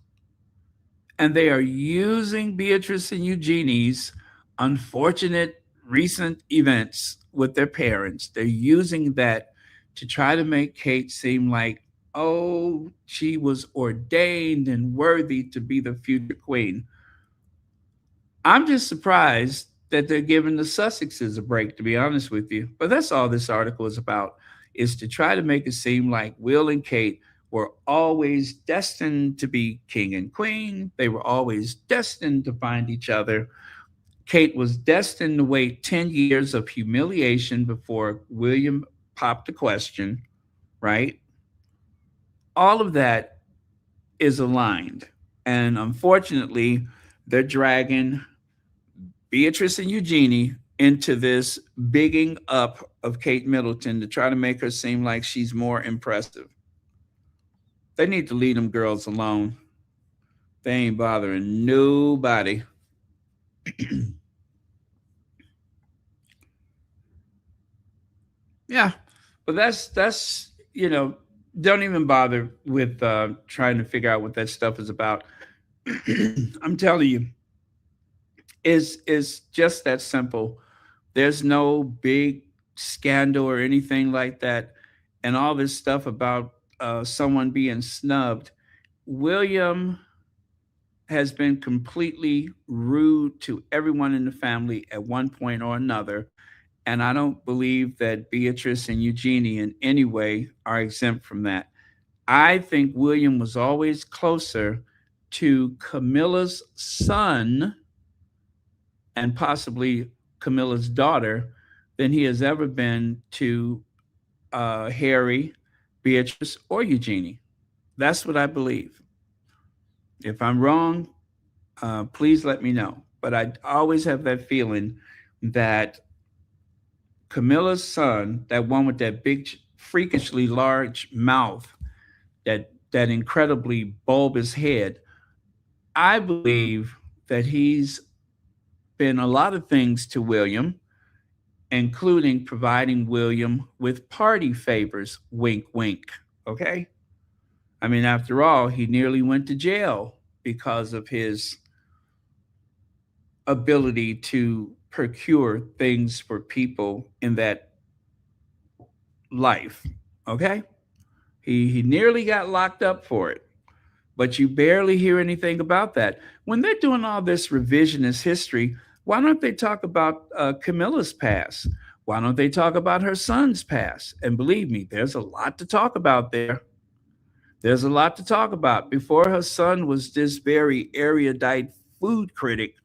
S1: And they are using Beatrice and Eugenie's unfortunate recent events with their parents. They're using that to try to make Kate seem like, oh, she was ordained and worthy to be the future queen. I'm just surprised that they're giving the Sussexes a break, to be honest with you. But that's all this article is about, is to try to make it seem like Will and Kate were always destined to be king and queen. They were always destined to find each other. Kate was destined to wait 10 years of humiliation before William popped the question, right? All of that is aligned. And unfortunately, they're dragging Beatrice and Eugenie into this bigging up of Kate Middleton to try to make her seem like she's more impressive. They need to leave them girls alone. They ain't bothering nobody. Yeah, but that's don't even bother with trying to figure out what that stuff is about. I'm telling you, it's just that simple. There's no big scandal or anything like that. And all this stuff about someone being snubbed. William has been completely rude to everyone in the family at one point or another. And I don't believe that Beatrice and Eugenie in any way are exempt from that. I think William was always closer to Camilla's son and possibly Camilla's daughter than he has ever been to Harry, Beatrice, or Eugenie. That's what I believe. If I'm wrong, please let me know. But I always have that feeling that Camilla's son, that one with that big, freakishly large mouth, that incredibly bulbous head, I believe that he's been a lot of things to William, including providing William with party favors. Wink, wink. Okay. I mean, after all, he nearly went to jail because of his ability to procure things for people in that life. Okay? He nearly got locked up for it, but you barely hear anything about that. When they're doing all this revisionist history, why don't they talk about Camilla's past? Why don't they talk about her son's past? And believe me, there's a lot to talk about there. There's a lot to talk about. Before her son was this very erudite food critic,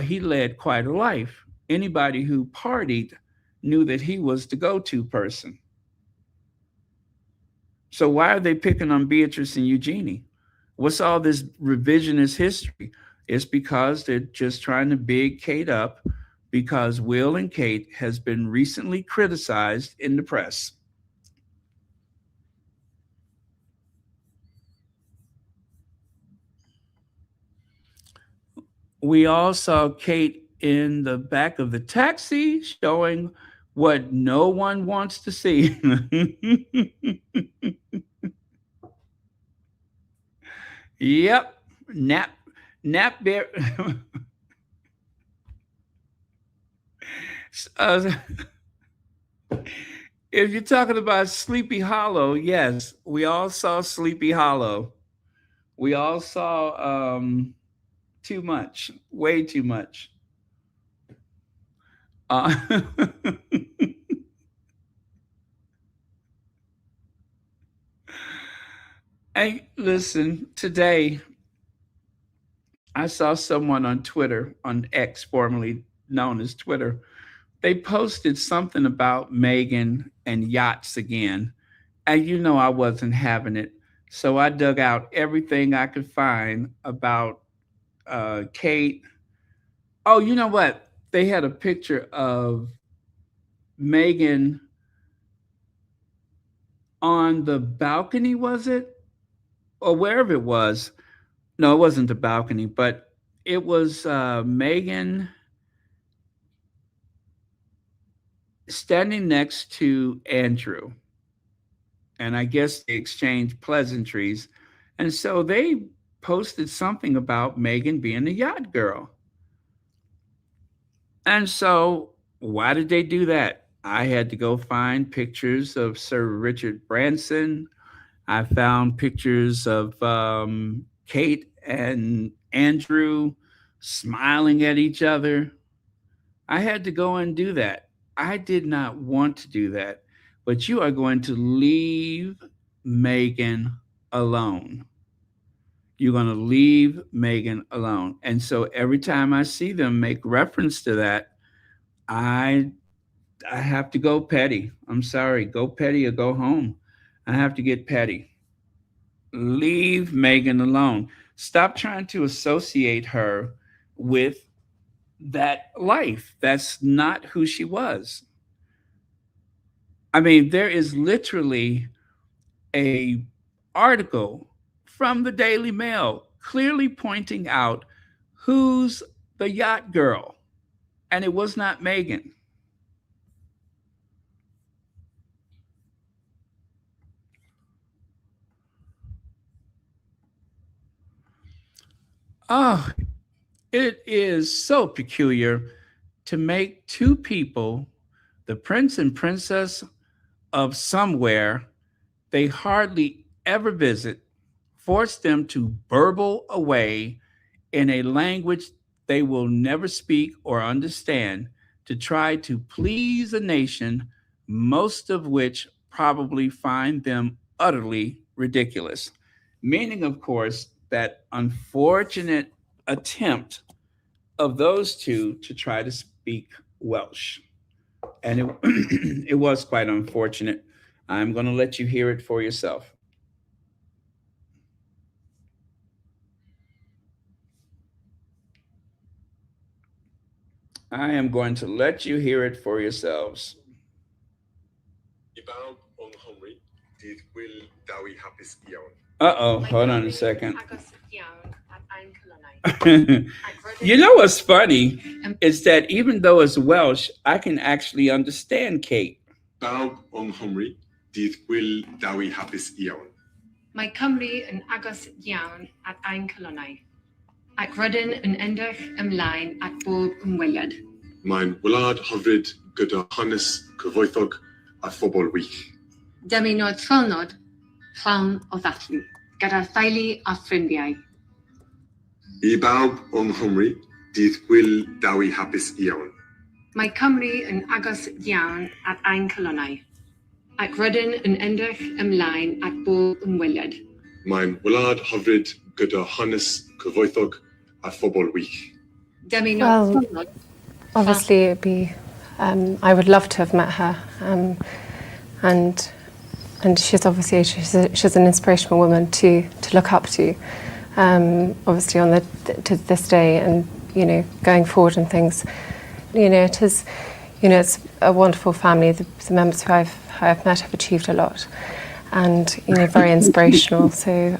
S1: he led quite a life. Anybody who partied knew that he was the go to person. So why are they picking on Beatrice and Eugenie? What's all this revisionist history? It's because they're just trying to big Kate up because Will and Kate has been recently criticized in the press. We all saw Kate in the back of the taxi showing what no one wants to see. Yep. Nap nap bear. uh, if you're talking about Sleepy Hollow, yes, we all saw Sleepy Hollow. We all saw too much, way too much. Uh, hey, listen, today I saw someone on Twitter, on X, formerly known as Twitter. They posted something about Meghan and yachts again. And you know I wasn't having it. So I dug out everything I could find about Kate. Oh, you know what? They had a picture of Meghan on the balcony, was it? Or wherever it was. No, it wasn't the balcony, but it was Meghan standing next to Andrew. And I guess they exchanged pleasantries. And so they posted something about Meghan being a yacht girl. And so, why did they do that? I had to go find pictures of Sir Richard Branson. I found pictures of Kate and Andrew smiling at each other. I had to go and do that. I did not want to do that, but you are going to leave Meghan alone. You're going to leave Meghan alone. And so every time I see them make reference to that, I I have to go petty. I'm sorry, go petty or go home. I have to get petty. Leave Meghan alone. Stop trying to associate her with that life. That's not who she was. I mean, there is literally a article from the Daily Mail clearly pointing out who's the yacht girl, and it was not Meghan. Oh, it is so peculiar to make two people, the prince and princess of somewhere they hardly ever visit, force them to burble away in a language they will never speak or understand to try to please a nation, most of which probably find them utterly ridiculous. Meaning, of course, that unfortunate attempt of those two to try to speak Welsh. And it was quite unfortunate. I'm going to let you hear it for yourself. I am going to let you hear it for yourselves. Uh-oh, hold on a second. You know what's funny is that even though it's Welsh, I can actually understand Kate. My
S2: Cymru yn agos iawn at ein colonnau, ac rydyn yn edrych ymlaen at bob ymweliad.
S3: Mae'n wlad hyfryd gyda hanes cyfoethog a phobl wych.
S2: Dymunod llonod llawn o ddathlu, gyda'r theulu a ffrindiau.
S3: I bawb yng Nghymru, dydd gwyl dawi hapus iawn.
S2: Mae Cymru yn agos iawn at ein colonnau, ac rydyn yn edrych ymlaen at bob ymweliad.
S3: Mae'n wlad hyfryd gyda hanes cyfoethog a phobl wych.
S2: Dymunod llonod.
S4: Obviously, it'd be. I would love to have met her, and she's obviously she's an inspirational woman to look up to. Obviously, on to this day, and going forward and things. It is, it's a wonderful family. The members who I've met have achieved a lot, and very inspirational. So,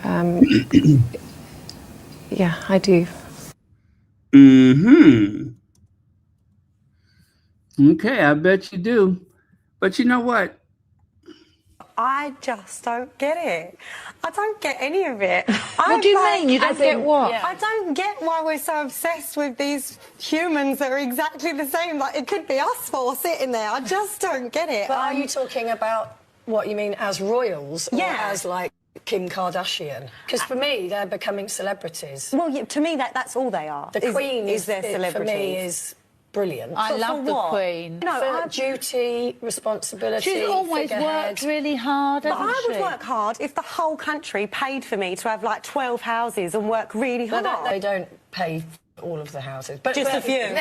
S4: yeah, I do.
S1: Okay, I bet you do. But you know what?
S5: I just don't get it. I don't get any of it.
S6: What do you mean? You don't get what?
S5: I don't get why we're so obsessed with these humans that are exactly the same. Like, it could be us four sitting there. I just don't get it.
S6: But are you talking about what you mean as royals or as, like, Kim Kardashian? Because for me, they're becoming celebrities.
S5: Well, yeah, to me, that's all they are.
S6: The Queen
S5: is their celebrities.
S6: For me, is brilliant.
S7: I love the Queen.
S6: No, duty, responsibility.
S7: She's always worked really hard, hasn't
S5: I
S7: she?
S5: would work hard if the whole country paid for me to have like 12 houses and work really hard.
S6: They don't pay for all of the houses, but
S5: just a few.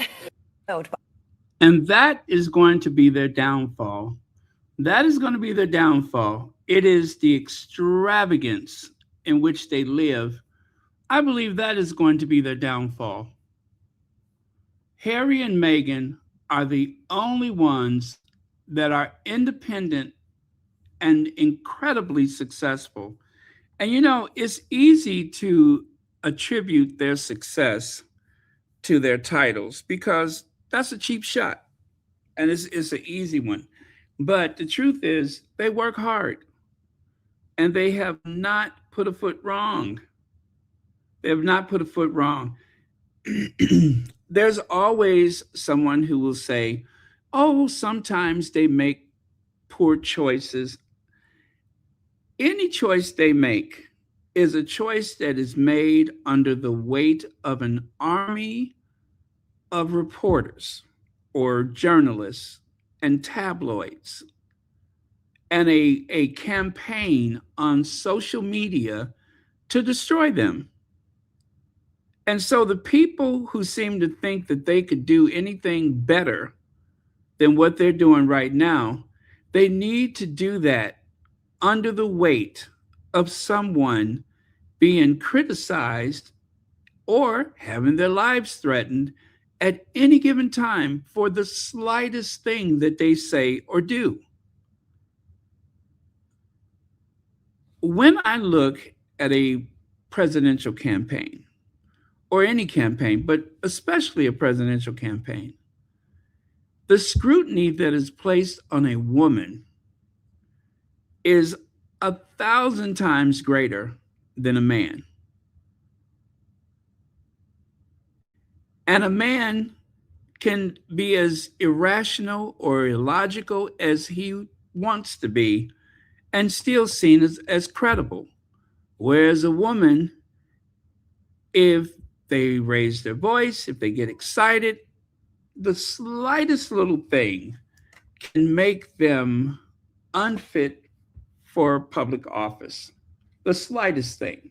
S1: And that is going to be their downfall. That is going to be their downfall. It is the extravagance in which they live. I believe that is going to be their downfall. Harry and Meghan are the only ones that are independent and incredibly successful. And it's easy to attribute their success to their titles because that's a cheap shot and it's an easy one. But the truth is they work hard and they have not put a foot wrong. They have not put a foot wrong. There's always someone who will say, oh, sometimes they make poor choices. Any choice they make is a choice that is made under the weight of an army of reporters or journalists and tabloids and a campaign on social media to destroy them. And so the people who seem to think that they could do anything better than what they're doing right now, they need to do that under the weight of someone being criticized or having their lives threatened at any given time for the slightest thing that they say or do. When I look at a presidential campaign, or any campaign, but especially a presidential campaign, the scrutiny that is placed on a woman is 1,000 times greater than a man. And a man can be as irrational or illogical as he wants to be and still seen as credible. Whereas a woman, if they raise their voice, if they get excited, the slightest little thing can make them unfit for public office. The slightest thing.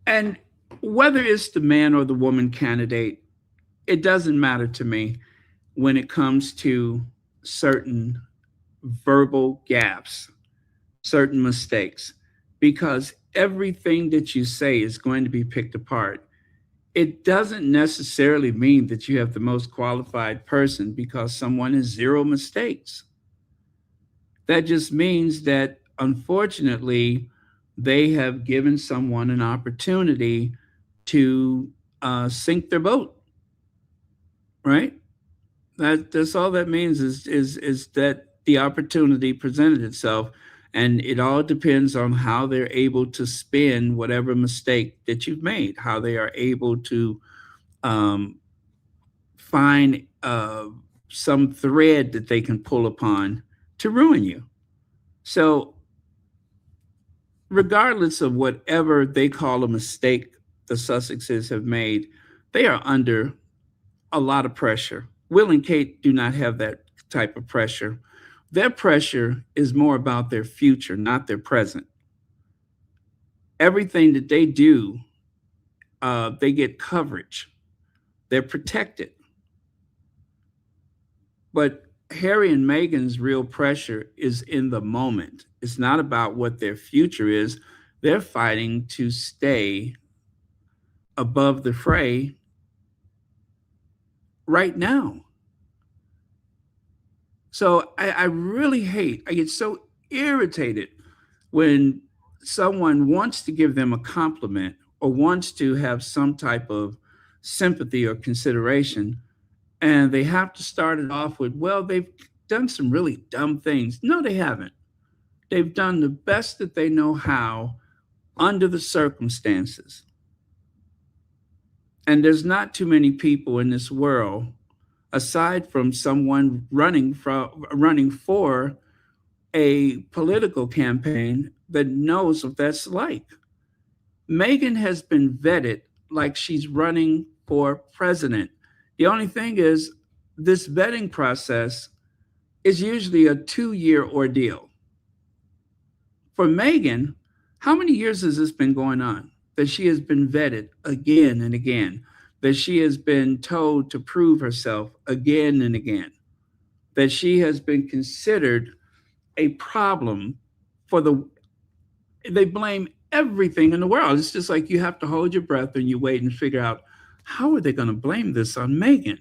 S1: And whether it's the man or the woman candidate, it doesn't matter to me when it comes to certain verbal gaps, certain mistakes, because everything that you say is going to be picked apart. It doesn't necessarily mean that you have the most qualified person because someone has zero mistakes. That just means that, unfortunately, they have given someone an opportunity to sink their boat, right? That's all that means is that the opportunity presented itself, and it all depends on how they're able to spin whatever mistake that you've made, how they are able to find some thread that they can pull upon to ruin you. So regardless of whatever they call a mistake the Sussexes have made, they are under a lot of pressure. Will and Kate do not have that type of pressure. Their pressure is more about their future, not their present. Everything that they do, they get coverage. They're protected. But Harry and Meghan's real pressure is in the moment. It's not about what their future is. They're fighting to stay above the fray right now. So I really I get so irritated when someone wants to give them a compliment or wants to have some type of sympathy or consideration, and they have to start it off with, well, they've done some really dumb things. No, they haven't. They've done the best that they know how under the circumstances. And there's not too many people in this world, aside from someone running for a political campaign, that knows what that's like. Meghan has been vetted like she's running for president. The only thing is, this vetting process is usually a 2-year ordeal. For Meghan, how many years has this been going on? That she has been vetted again and again, that she has been told to prove herself again and again, that she has been considered a problem they blame everything in the world. It's just like you have to hold your breath and you wait and figure out, how are they going to blame this on Meghan?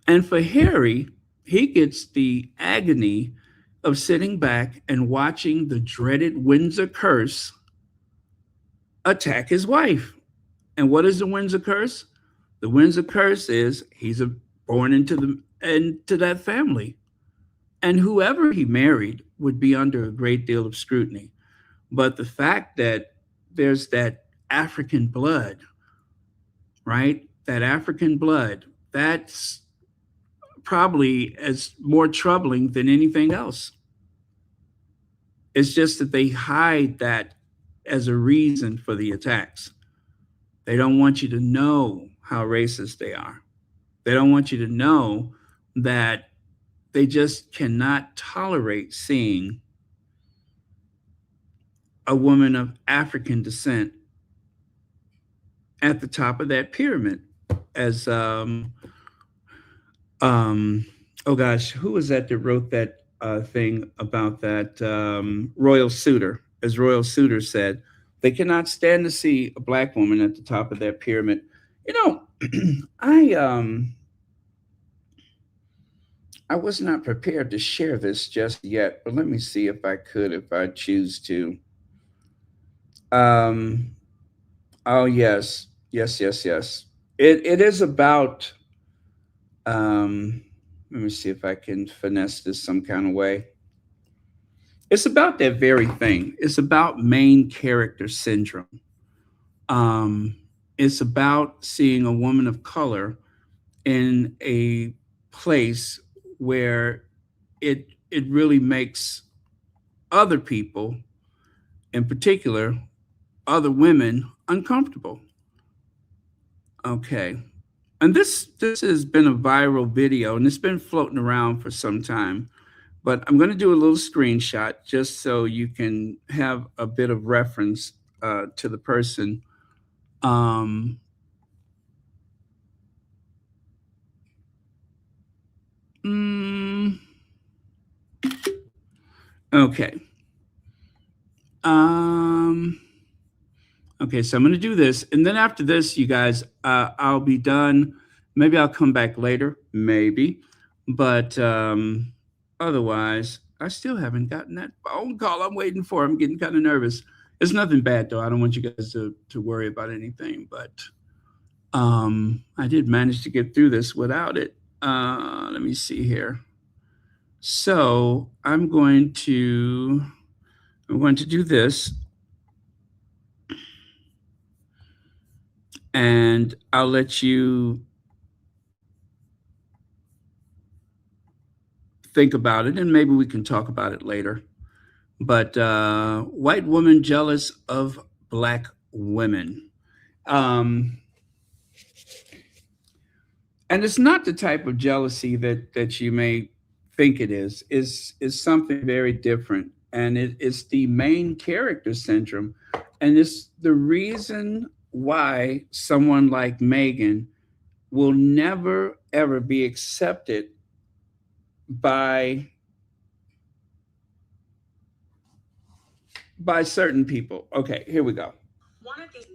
S1: And for Harry, he gets the agony of sitting back and watching the dreaded Windsor curse attack his wife. And what is the Windsor curse? The Windsor curse is he's born into that family. And whoever he married would be under a great deal of scrutiny. But the fact that there's that African blood, right? That African blood, that's probably as more troubling than anything else. It's just that they hide that as a reason for the attacks. They don't want you to know how racist they are. They don't want you to know that they just cannot tolerate seeing a woman of African descent at the top of that pyramid. As oh gosh, who was that wrote that thing about that royal suitor? As Royal Suitor said, they cannot stand to see a Black woman at the top of that pyramid. You know, I was not prepared to share this just yet, but let me see if I choose to. Oh, yes. It is about, let me see if I can finesse this some kind of way. It's about that very thing. It's about main character syndrome. It's about seeing a woman of color in a place where it really makes other people, in particular, other women, uncomfortable. Okay. And this has been a viral video and it's been floating around for some time. But I'm going to do a little screenshot just so you can have a bit of reference to the person. Okay. Okay, so I'm going to do this. And then after this, you guys, I'll be done. Maybe I'll come back later. Maybe. But otherwise, I still haven't gotten that phone call I'm waiting for. I'm getting kind of nervous. It's nothing bad, though. I don't want you guys to worry about anything. But I did manage to get through this without it. Let me see here. So I'm going to do this. And I'll let you think about it, and maybe we can talk about it later. But white woman jealous of black women. And it's not the type of jealousy that you may think it is. It's something very different. And it's the main character syndrome. And it's the reason why someone like Meghan will never, ever be accepted by certain people. Okay, here we go.
S8: One of these.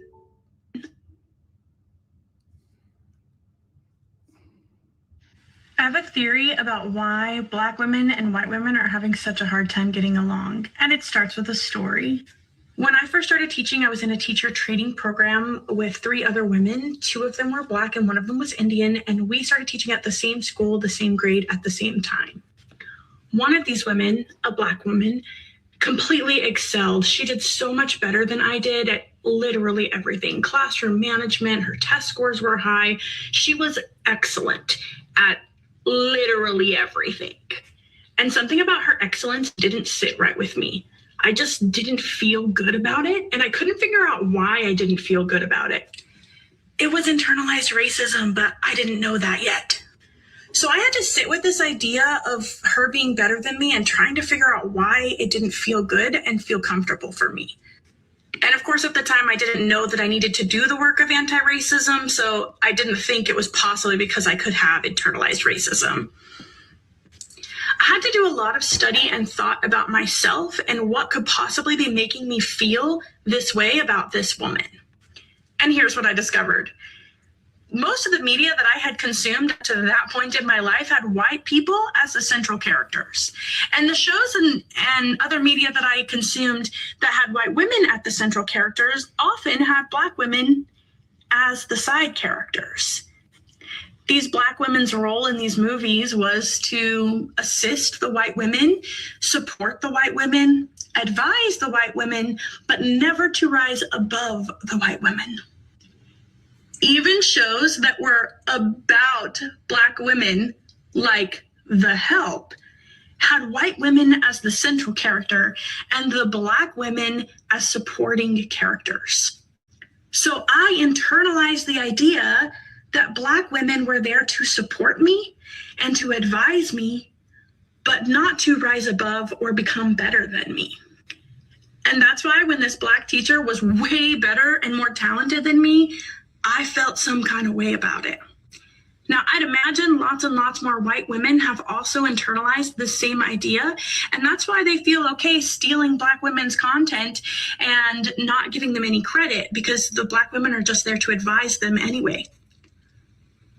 S8: I have a theory about why Black women and white women are having such a hard time getting along, and it starts with a story. When I first started teaching, I was in a teacher training program with 3 other women. 2 of them were Black and 1 of them was Indian, and we started teaching at the same school, the same grade, at the same time. One of these women, a Black woman, completely excelled. She did so much better than I did at literally everything. Classroom management, her test scores were high. She was excellent at literally everything. And something about her excellence didn't sit right with me. I just didn't feel good about it, and I couldn't figure out why I didn't feel good about it. It was internalized racism, but I didn't know that yet. So I had to sit with this idea of her being better than me and trying to figure out why it didn't feel good and feel comfortable for me. And of course, at the time, I didn't know that I needed to do the work of anti-racism, so I didn't think it was possibly because I could have internalized racism. I had to do a lot of study and thought about myself and what could possibly be making me feel this way about this woman. And here's what I discovered. Most of the media that I had consumed to that point in my life had white people as the central characters. And the shows and other media that I consumed that had white women at the central characters often had Black women as the side characters. These Black women's role in these movies was to assist the white women, support the white women, advise the white women, but never to rise above the white women. Even shows that were about Black women, like The Help, had white women as the central character and the Black women as supporting characters. So I internalized the idea that Black women were there to support me and to advise me, but not to rise above or become better than me. And that's why when this Black teacher was way better and more talented than me, I felt some kind of way about it. Now, I'd imagine lots and lots more white women have also internalized the same idea, and that's why they feel okay stealing Black women's content and not giving them any credit, because the Black women are just there to advise them anyway.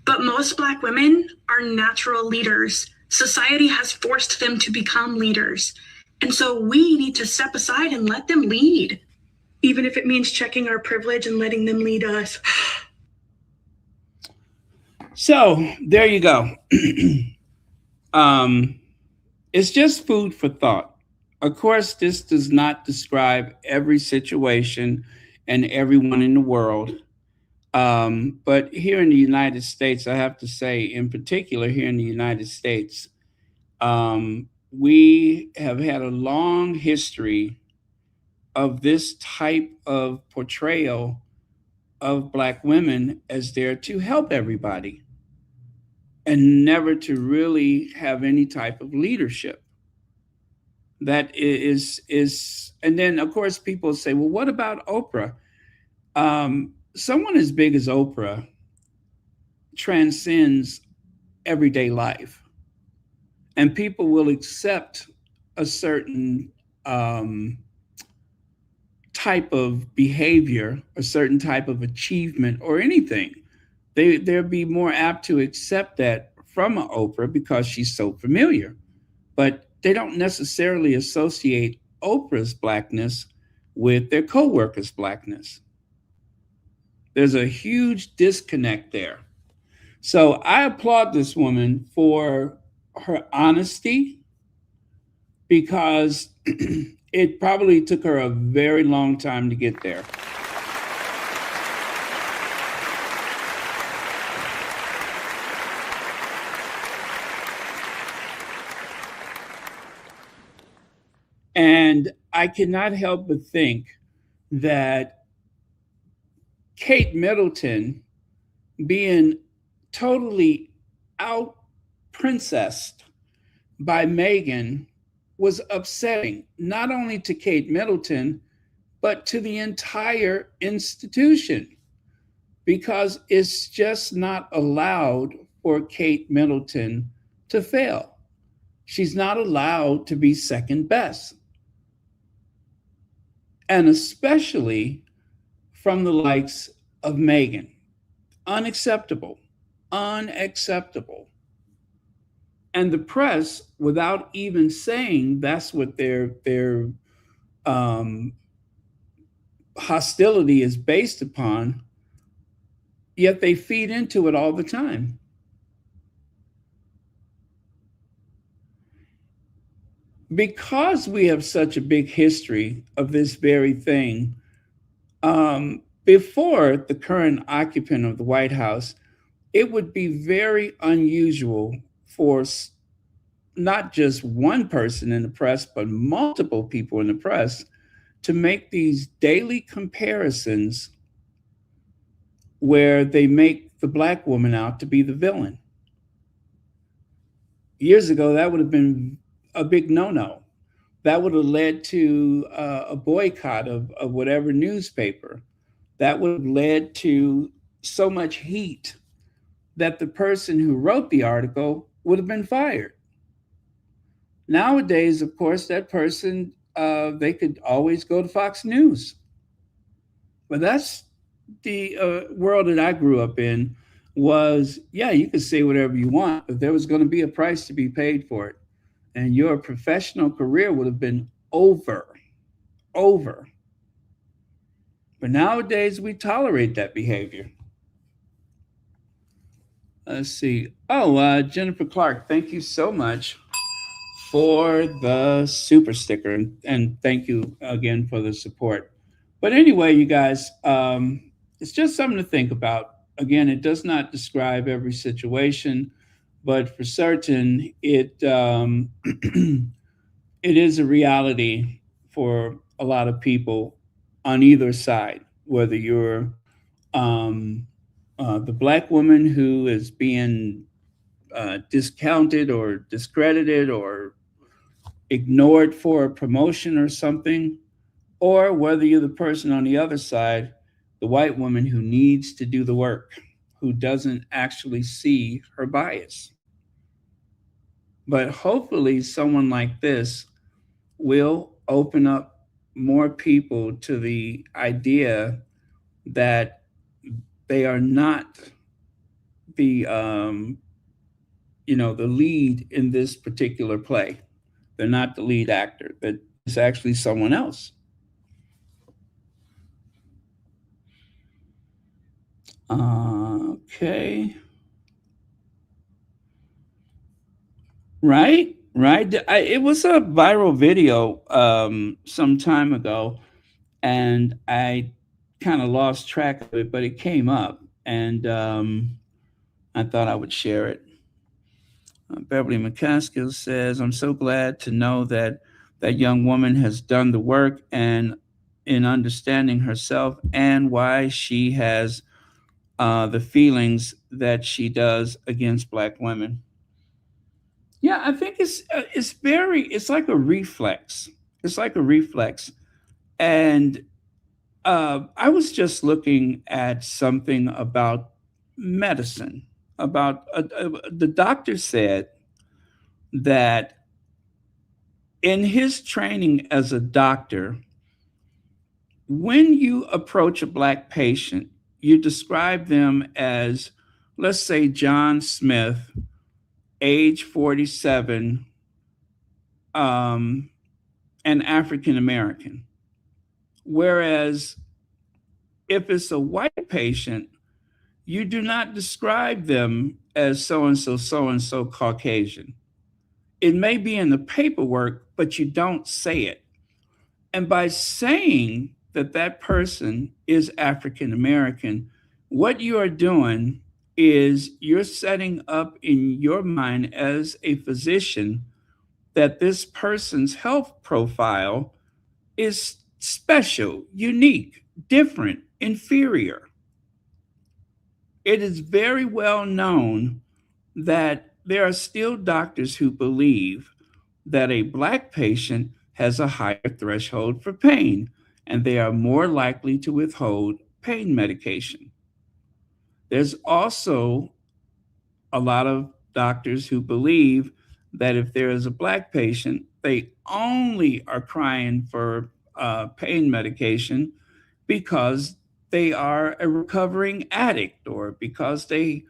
S8: But most Black women are natural leaders. Society has forced them to become leaders. And so we need to step aside and let them lead, even if it means checking our privilege and letting them lead us.
S1: So there you go. It's just food for thought. Of course, this does not describe every situation. and everyone in the world. But here in the United States, I have to say, in particular, here in the United States, we have had a long history of this type of portrayal of Black women as there to help everybody and never to really have any type of leadership. That is, and then of course people say, well, what about Oprah? Someone as big as Oprah transcends everyday life, and people will accept a certain type of behavior, a certain type of achievement, or anything. They'll be more apt to accept that from an Oprah because she's so familiar. But they don't necessarily associate Oprah's Blackness with their coworkers' Blackness. There's a huge disconnect there. So I applaud this woman for her honesty, because it probably took her a very long time to get there. And I cannot help but think that Kate Middleton being totally out princessed by Meghan was upsetting, not only to Kate Middleton, but to the entire institution, because it's just not allowed for Kate Middleton to fail. She's not allowed to be second best. And especially from the likes of Meghan. Unacceptable. Unacceptable. And the press, without even saying that's what their hostility is based upon, yet they feed into it all the time. Because we have such a big history of this very thing, before the current occupant of the White House, it would be very unusual for not just one person in the press, but multiple people in the press to make these daily comparisons where they make the Black woman out to be the villain. Years ago, that would have been a big no-no. That would have led to a boycott of whatever newspaper. That would have led to so much heat that the person who wrote the article would have been fired. Nowadays, of course, that person, they could always go to Fox News. But that's the world that I grew up in. Was, yeah, you could say whatever you want, but there was going to be a price to be paid for it. And your professional career would have been over. But nowadays, we tolerate that behavior. Let's see. Oh, Jennifer Clark, thank you so much for the super sticker. And thank you again for the support. But anyway, you guys, it's just something to think about. Again, it does not describe every situation, but for certain, it it is a reality for a lot of people on either side, whether you're the Black woman who is being discounted or discredited or ignored for a promotion or something, or whether you're the person on the other side, the white woman who needs to do the work, who doesn't actually see her bias. But hopefully someone like this will open up more people to the idea that they are not the the lead in this particular play. They're not the lead actor. That it's actually someone else. Okay. Right. It was a viral video some time ago, and I kind of lost track of it, but it came up, and I thought I would share it. Beverly McCaskill says, I'm so glad to know that that young woman has done the work and in understanding herself and why she has the feelings that she does against Black women. Yeah, I think it's like a reflex. It's like a reflex. And I was just looking at something about medicine. About the doctor said that in his training as a doctor, when you approach a Black patient, you describe them as, let's say, John Smith, age 47, and African American. Whereas if it's a white patient, you do not describe them as so and so Caucasian. It may be in the paperwork, but you don't say it. And by saying that that person is African American, what you are doing is you're setting up in your mind as a physician that this person's health profile is special, unique, different, inferior. It is very well known that there are still doctors who believe that a Black patient has a higher threshold for pain, and they are more likely to withhold pain medication. There's also a lot of doctors who believe that if there is a Black patient, they only are crying for pain medication because they are a recovering addict or because they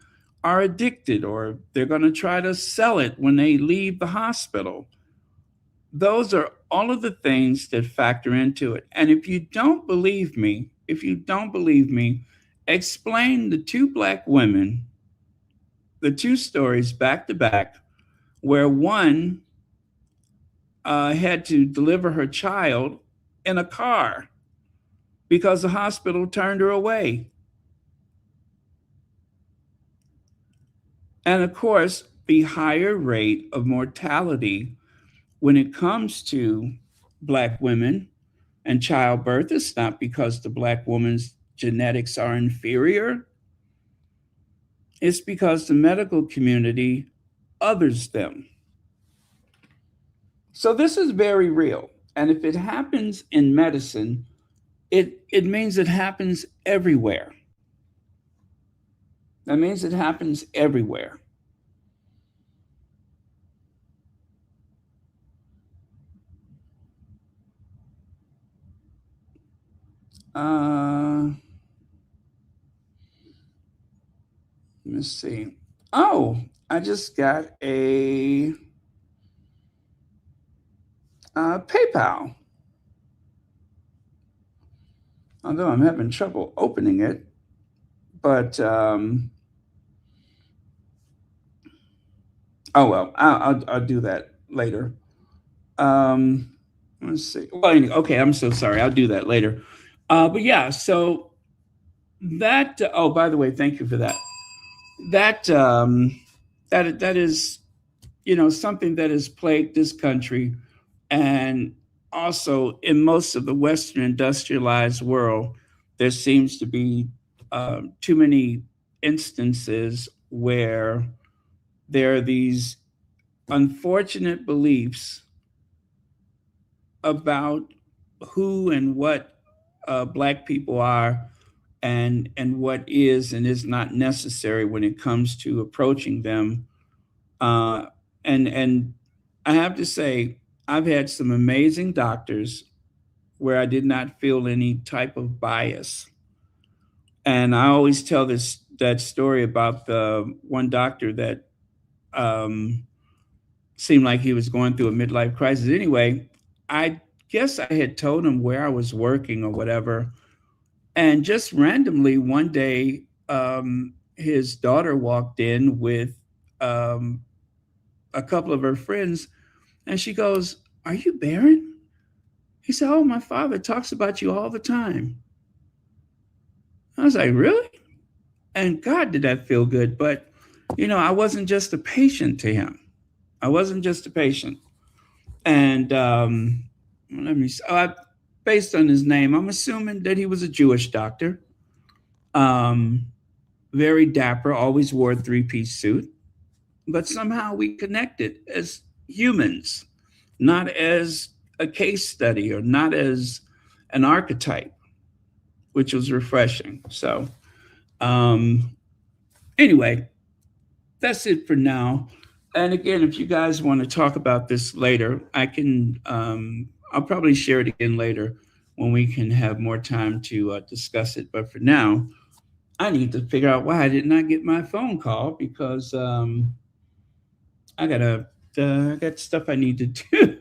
S1: are addicted or they're going to try to sell it when they leave the hospital. Those are all of the things that factor into it. And if you don't believe me, explain the two Black women, the two stories back to back, where one had to deliver her child in a car because the hospital turned her away. And of course, the higher rate of mortality when it comes to Black women and childbirth is not because the Black woman's genetics are inferior. It's because the medical community others them. So this is very real. And if it happens in medicine, it means it happens everywhere. That means it happens everywhere. Let me see. Oh, I just got a PayPal. Although I'm having trouble opening it, but oh well, I'll do that later. Let's see. Well, anyway, okay, I'm so sorry. I'll do that later. But yeah, so that. Oh, by the way, thank you for that. That is, something that has plagued this country, and also in most of the Western industrialized world, there seems to be too many instances where there are these unfortunate beliefs about who and what Black people are and what is and is not necessary when it comes to approaching them. And I have to say, I've had some amazing doctors where I did not feel any type of bias. And I always tell that story about the one doctor that seemed like he was going through a midlife crisis. Anyway, I guess I had told him where I was working or whatever. And just randomly one day, his daughter walked in with a couple of her friends, and she goes, "Are you barren?" He said, "Oh, my father talks about you all the time." I was like, really? And God, did that feel good. But, I wasn't just a patient to him. I wasn't just a patient. And let me see. Based on his name, I'm assuming that he was a Jewish doctor. Very dapper, always wore a three-piece suit. But somehow we connected as humans, not as a case study or not as an archetype, which was refreshing. So, anyway, that's it for now. And again, if you guys want to talk about this later, I can, I'll probably share it again later when we can have more time to discuss it. But for now, I need to figure out why I did not get my phone call, because I got stuff I need to do.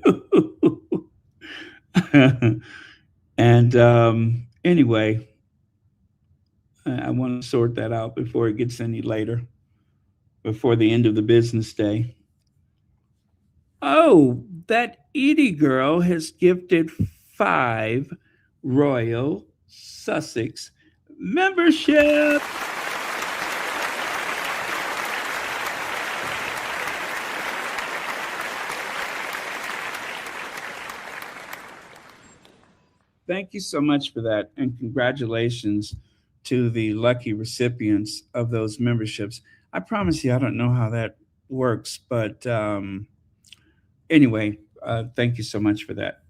S1: And anyway, I want to sort that out before it gets any later, before the end of the business day. Oh, that Edie girl has gifted 5 Royal Sussex membership. Thank you so much for that, and congratulations to the lucky recipients of those memberships. I promise you, I don't know how that works, but anyway, thank you so much for that.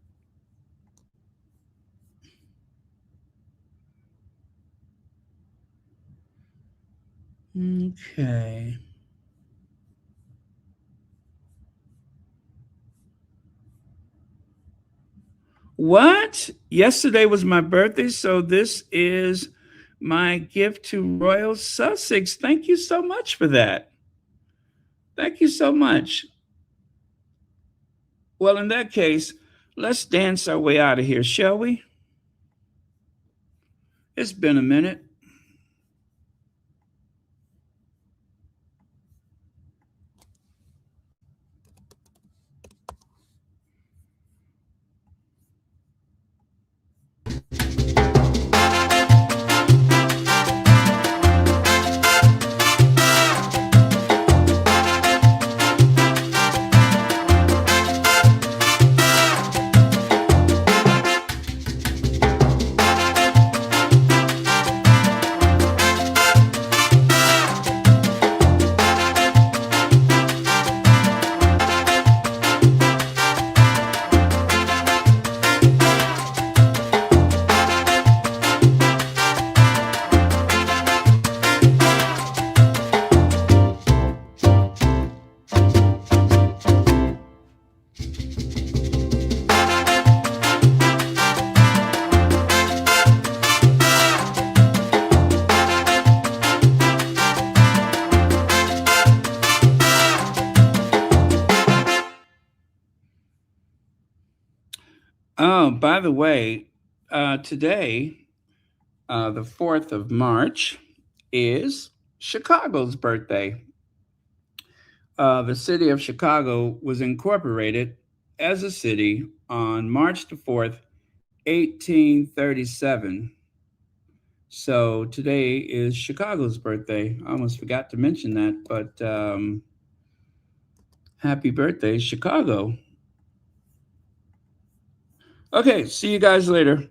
S1: Okay. What? Yesterday was my birthday, so this is my gift to Royal Sussex. Thank you so much for that. Thank you so much. Well, in that case, let's dance our way out of here, shall we? It's been a minute. Oh, by the way, today, the 4th of March, is Chicago's birthday. The city of Chicago was incorporated as a city on March the 4th, 1837. So today is Chicago's birthday. I almost forgot to mention that, but happy birthday, Chicago. Okay, see you guys later.